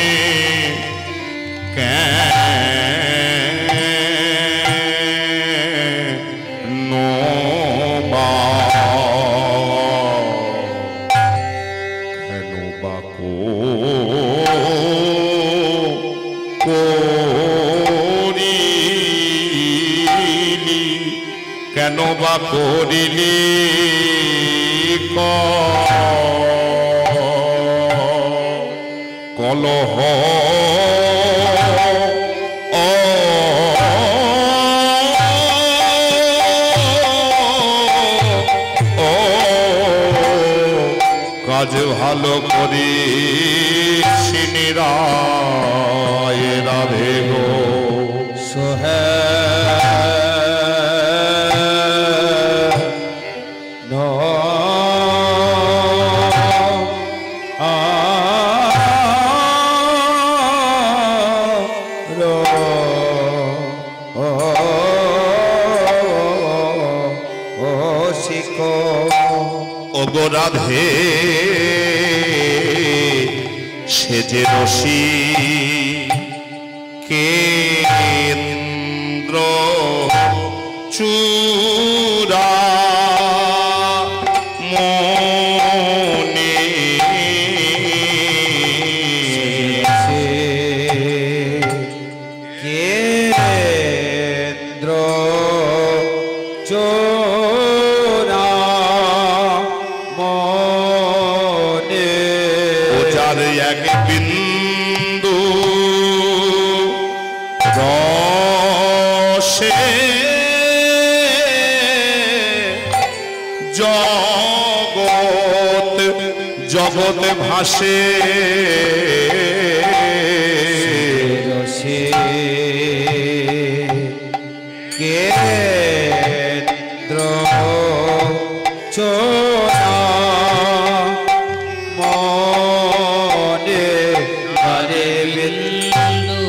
কেন বা করিলি কলহ আজ ভালো করি সিনিরায় রাধে গো সোহে নো ওগো রাধে সে যে রশি কেন্দ্র চূড়া মনে কেন্দ্র চোরা মনে ওজার এক বিন্দু রসে জগৎ জগৎ ভাসে রসে কেন্দ্র চোরা মনে হরে বিন্দু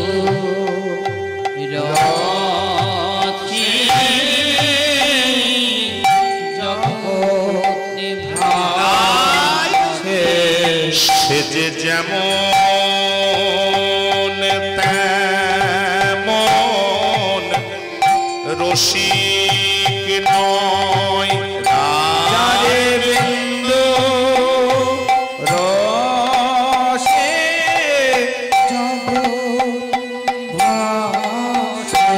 রথি জগৎ ভাসে সে যে যেমন তেমন রসিক নয় যারে বিন্দু রসে জগৎ ভাসে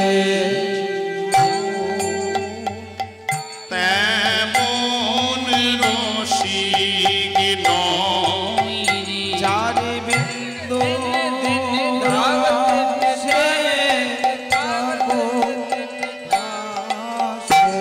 তেমন রসিক নয় যারে বিন্দু রসে জগৎ ভাসে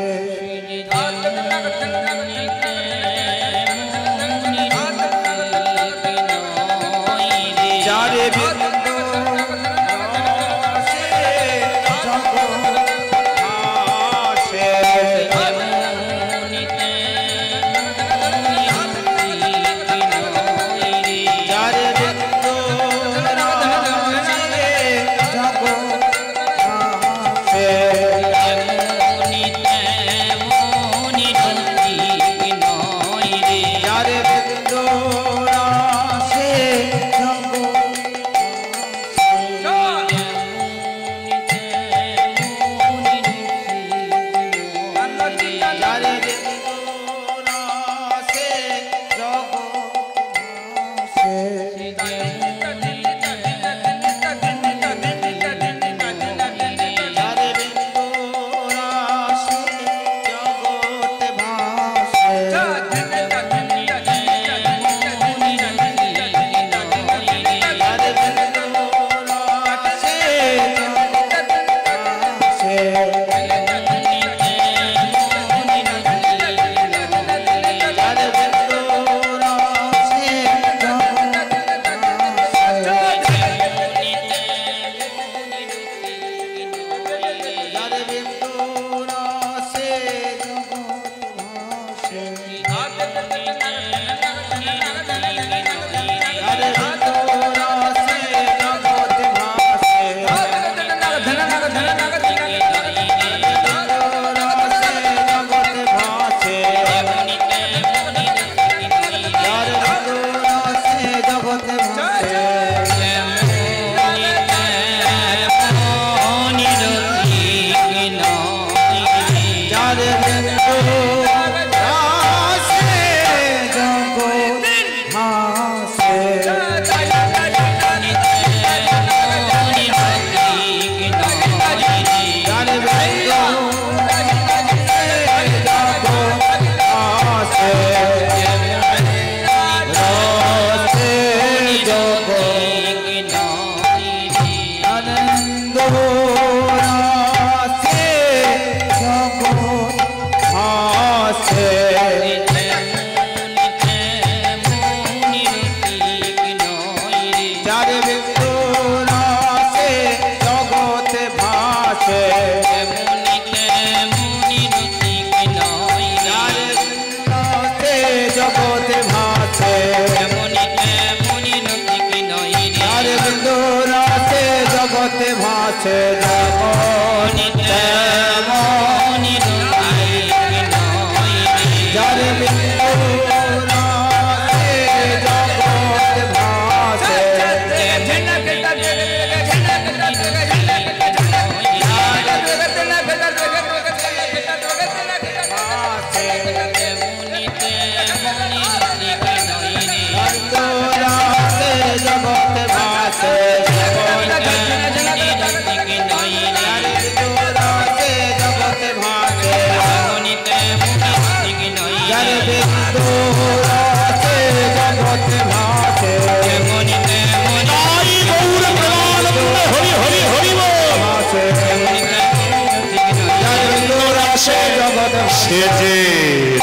সে জগৎ সে যে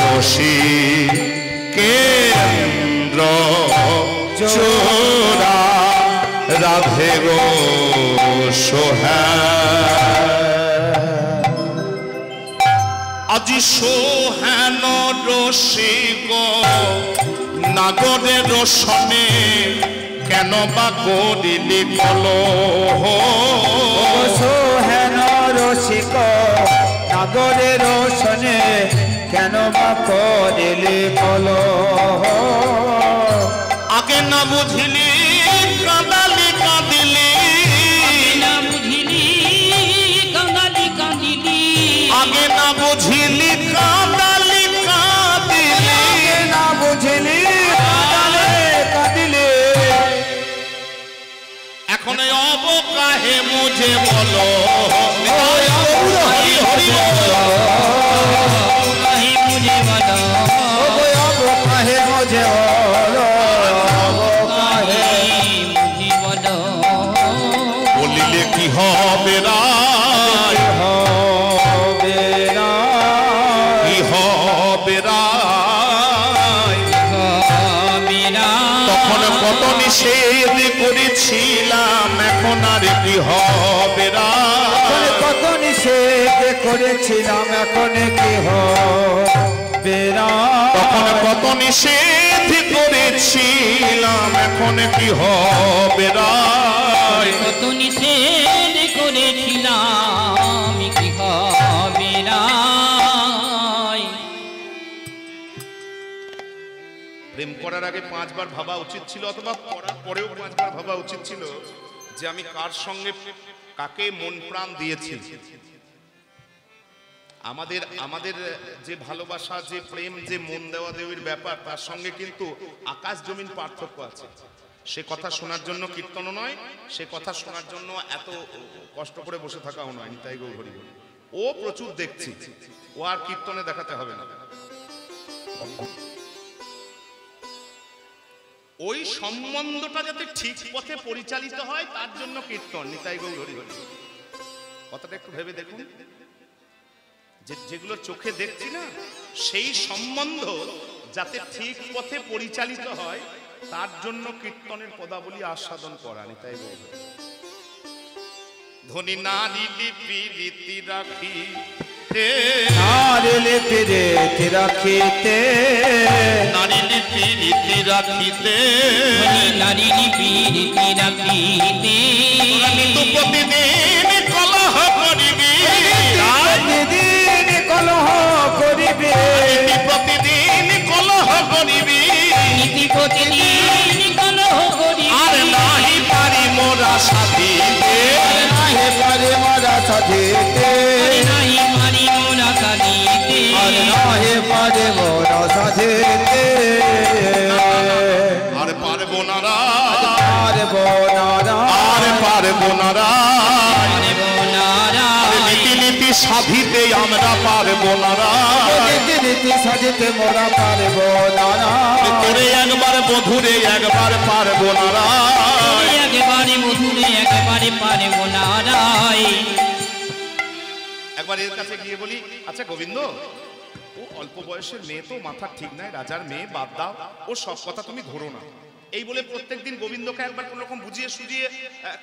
রসি কেন্দ্র চোরা রাধে গো সোহা আজি সোহেন রসিক নাগরে রসনে কেন বা করিলি কলহ সোহেন রসিক নাগরে রোশনে কেন বা করিলি কলহ আগে না বুঝিলি কাঁদালি কাঁদিলি না বুঝিলি কাঙালি কাঁদিলি আগে না বুঝিলি কাঁদালি কাঁদিলি না বুঝিলি কাঁদিলি এখন অবকাহে মুঝে বলো হরি হরি কাহি মুঝে বলো কাহে মুঝে বলো কাহি মুঝে বলো বলিলে কি হবে রায় হবে না কি হবে রায় মেরা তখন কত নিষেধ করেছিলাম এখন আর কি হবে রায় কত নিষেধ করেছিলাম এখন কি হবে না তখন কত নিষেধ করেছিলাম এখন কি হবে রায় কত নিষেধ করেছিলাম কি হবে না প্রেম করার আগে 5 বার ভাবা উচিত ছিল অথবা করার পরেও 5 বার ভাবা উচিত ছিল যে আমি কার সঙ্গে কাকে মন প্রাণ দিয়েছি আমাদের আমাদের যে ভালোবাসা যে প্রেম যে মন দেওয়া দেওয়ির ব্যাপার তার সঙ্গে কিন্তু আকাশ জমিন পার্থক্য আছে সে কথা শোনার জন্য কীর্তনও নয় সে কথা শোনার জন্য এত কষ্ট করে বসে থাকাও নয় নিতাই গো হরি বল। ও প্রচুর দেখছি ও আর কীর্তনে দেখাতে হবে না ওই সম্বন্ধটা যাতে ঠিক পথে পরিচালিত হয় তার জন্য কীর্তন নিতাই গো হরি হরি কথাটা একটু ভেবে দেখুন যেগুলো চোখে দেখছি না সেই সম্বন্ধ যাতে ঠিক পথে পরিচালিত হয় তার জন্য কীর্তনের পদাবলী আস্বাদন করা নিতাই গো ধনী নারী লিপি রীতি রাখি নারী লিপি রীতি রাখিতে নারী লিপি রীতি রাখিতে নারী লিপি রীতি রাখিতে নিতু প্রতিদিন কলহ করিবি প্রতিদিন কলহ করিবে প্রতিদিন কলহ করিবি নীতি প্রতিদিন কলহ করি আর নাহি পারি মোরা সাথীতে নাহি পারে মোরা সাথীতে নাহি পারি মোরা সাথীতে আর নাহি পারে মোরা সাথীতে আর পারবো না রা পারবো না আর পারবো না রা পারবো না নীতি নীতি সাধিতে আমরা পারবো না রা রীতি রীতি সাজিতে মোরা পারবো না তোরে একবার বধুরে একবার পারবো না রা একেবারে মধুরে একেবারে পারবো না রাই একবার এর কাছে গিয়ে বলি আচ্ছা গোবিন্দ ও অল্প বয়সের মেয়ে তো মাথা ঠিক নাই রাজার মেয়ে বাদ দাও ও সব কথা তুমি ধরো না এই বলে প্রত্যেকদিন গোবিন্দকে একবার কোন রকম বুঝিয়ে সুঝিয়ে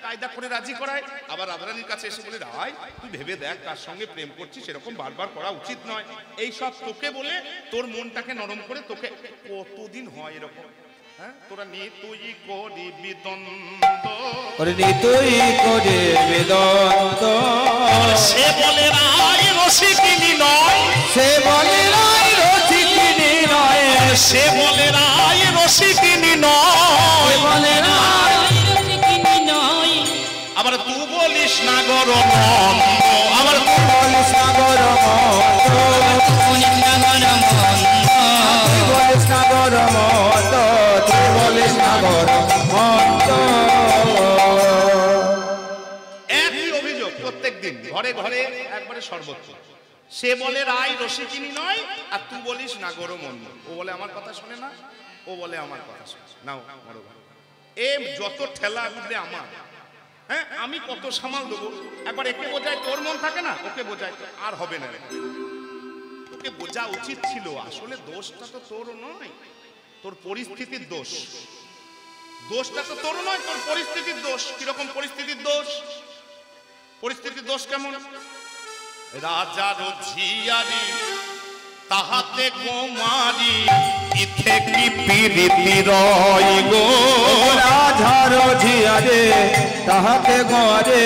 কায়দা করে রাজি করায় আবার রাধারানীর কাছে এসে বলে রায় তুই ভেবে দেখ কার সঙ্গে প্রেম করছিস সেরকম বারবার করা উচিত নয় এই সব তোকে বলে তোর মনটাকে নরম করে তোকে কতদিন হয় এরকম হ্যাঁ তোরা নিয়ে তুই করিবি দ্বন্দ্ব তুই করে বেদন্ত সে বলে রায় রসিকিনী নয় সে বলে রায় রসিকিনী নয় সে বলে রায় রসিকিনী নয় বলে রায় রসিকিনী নয় আবার তুই বলিস না গরম আবার বলিস না গরম বলিস না গরম তুই বলিস না গরম তুই বলিস না গরম একই অভিযোগ প্রত্যেকদিন ঘরে ঘরে একবারে সর্বোচ্চ সে বলে রায় রসিকিনী নয় আর তুই বলিস না গরম অন্য ও বলে আমার কথা শোনে না ও বলে আমার কথা শোনে নাও মারো এ যত ঠেলা উঠবে আমার হ্যাঁ আমি কত সামাল দেবো একবার একে বোঝায় তোর মন থাকে না ওকে বোঝায় আর হবে না তোকে বোঝা উচিত ছিল আসলে দোষটা তো তোর নয়, তোর পরিস্থিতির দোষ। দোষটা তো তোর নয়, তোর পরিস্থিতির দোষ। কিরকম পরিস্থিতির দোষ? পরিস্থিতির দোষ কেমন? রাজার ঝিয়ারি তাহাতে কুমারী ইথে কি প্রীতি রয় গো। রাজার ঝিয়ারে তাহাতে গোরে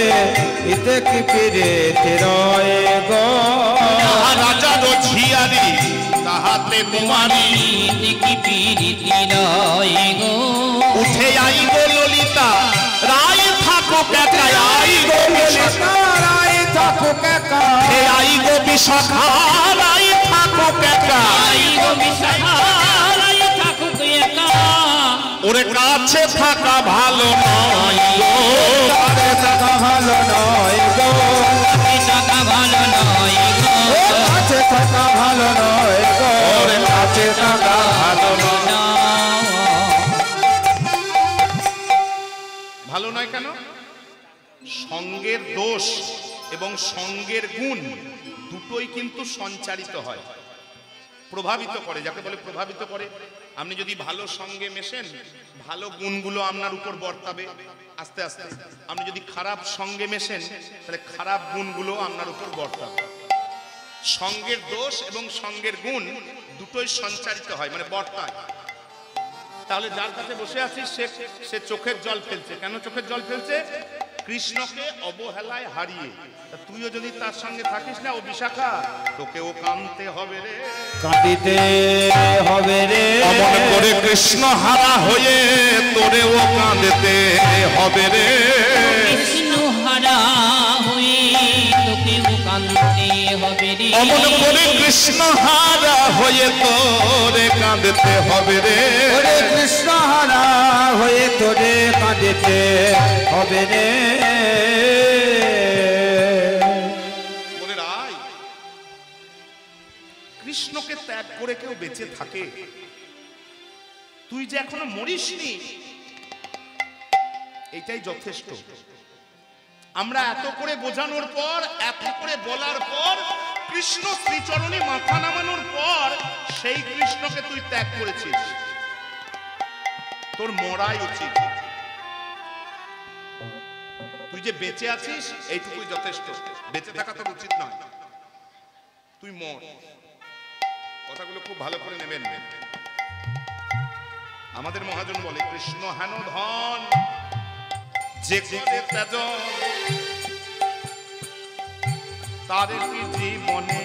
ইতে কি প্রীতি রয় গো। রাজার ঝিয়ারি তাহাতে কুমারী কি প্রীতি রয় গো। উঠে আই গো ললিতা রায় থাকুক একা, আই গো বিশাখা রায় থাকুক একা, হে আই গো বিশাখা রায় থাকুক একা। আই গো বিশাখা রায় থাকুক একা। ওরে কাছে থাকা ভালো নয় গো, কাছে থাকা ভালো নয় গো, টাকা ভালো নয় গো। কাছে থাকা ভালো নয় গো, কাছে থাকা ভালো নয়। ভালো নয় কেন? সঙ্গের দোষ এবং সঙ্গের গুণ দুটোই কিন্তু সঞ্চারিত হয়, প্রভাবিত করে। যাকে বলে প্রভাবিত করে। আপনি যদি ভালো সঙ্গে মেশেন, ভালো গুণগুলো আপনার উপর বর্তাবে আস্তে আস্তে। আপনি যদি খারাপ সঙ্গে মেশেন, তাহলে খারাপ গুণগুলো আপনার উপর বর্তাবে। সঙ্গের দোষ এবং সঙ্গের গুণ দুটোই সঞ্চারিত হয়, মানে বর্তায়। তাহলে যার কাছে বসে আছিস সে চোখের জল ফেলছে। কেন চোখের জল ফেলছে? কৃষ্ণকে অবহেলায় হারিয়ে। তুইও যদি তার সঙ্গে থাকিস না, ও বিশাখা, তোকেও কাঁদতে হবে রে, কাঁদিতে হবে রে। অমন করে কৃষ্ণ হারা হয়ে তোরেও কাঁদতে হবে রে। কৃষ্ণ হারা হয়ে তোকেও কাঁদতে হবে রে। অমন করে কৃষ্ণ হারা হয়ে তোরে কাঁদতে হবে রে। ওরে কৃষ্ণ হারা হয়ে তোরে কাঁদিতে হবে রে। বলে রাই, কৃষ্ণকে ত্যাগ করে কেউ বেঁচে থাকে? তুই যে এখনো মরিসনি, এইটাই যথেষ্ট। আমরা এত করে বোঝানোর পর, এত করে বলার পর, কৃষ্ণ শ্রীচরণে মাথা নামানোর পর সেই কৃষ্ণকে তুই ত্যাগ করেছিস। তোর মরাই উচিত। তুই যে বেঁচে আছিস এইটুকুই যথেষ্ট। বেঁচে থাকা তোর উচিত নয়, তুই মর। কথাগুলো খুব ভালো করে নেবেন। আমাদের মহাজন বলে, কৃষ্ণ হেন ধন যে করে ত্যাজন তার কি জীবনে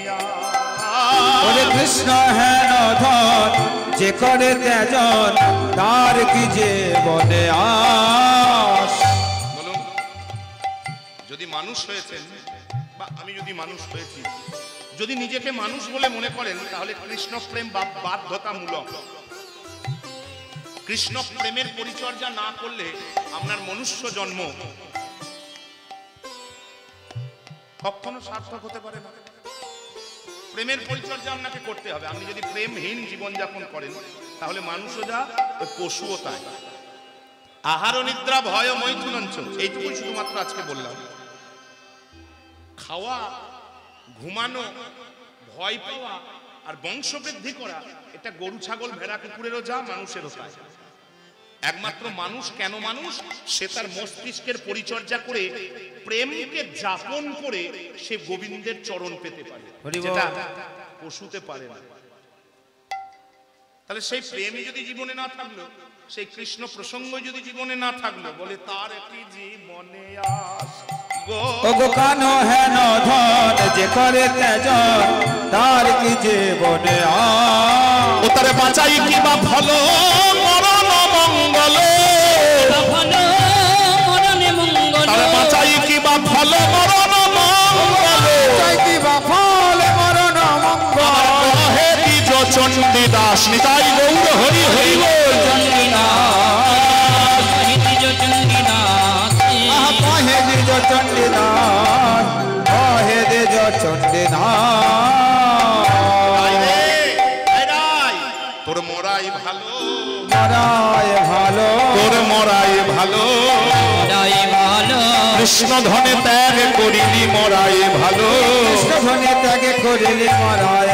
ওরে কৃষ্ণ হেন ধন যে করে ত্যাজন তার কি জীবনে আস। বলুন, যদি মানুষ হয়েছেন বা আমি যদি মানুষ হয়েছি, যদি নিজেকে মানুষ বলে মনে করেন, তাহলে কৃষ্ণ প্রেম বাধ্যতামূলক। কৃষ্ণ প্রেমের পরিচর্যা না করলে আপনার মনুষ্য জন্ম কখনো সার্থক হতে পারে না। প্রেমের পরিচর্যা আপনাকে করতে হবে। আপনি যদি প্রেমহীন জীবনযাপন করেন, তাহলে মানুষও যা, পশুও তাই। আহার নিদ্রা ভয় মৈথুনঞ্চ, এইটুকুই শুধুমাত্র আজকে বললাম। খাওয়া, ঘুমানো, ভয় পাওয়া আর বংশবৃদ্ধি করা, এটা গরু ছাগল ভেড়া কুকুরেরও যা, মানুষেরও তাই। একমাত্র মানুষ কেন মানুষ? সে তার মস্তিষ্কের পরিচর্যা করে, প্রেমকে যাপন করে সে গোবিন্দের চরণ পেতে পারে, যেটা পশুতে পারে না। তাহলে সেই প্রেমই যদি জীবনে না থাকলো, সেই কৃষ্ণ প্রসঙ্গ যদি জীবনে না থাকলো, বলে তার একটি জীবনে আস ওগো কানো হেন ধন যে করে ত্যাজন তার কি জীবনে আস। ও তারে বাঁচাই কিবা ফল মরণ মঙ্গল, ভালো মরণে মঙ্গল। তারে বাঁচাই কিবা ফল মরণ মঙ্গল, চাই কি বা ফল মরণ মঙ্গল। হে দ্বিজ চণ্ডী দাস নিতাই গৌর হরি হরি বল। চণ্ডীদাস হরি দ্বিজ চণ্ডীদাস। কহে দ্বিজ চণ্ডীদাস, কহে দ্বিজ চণ্ডীদাস। রাই রে, রাই, তোর মরাই ভালো, মরায় ভালো, তোর মরাই ভালো। মরাই ভালো। কৃষ্ণ ধনে ত্যাগ করিলি মরাই ভালো। কৃষ্ণ ধনে ত্যাগে করিলি মরায়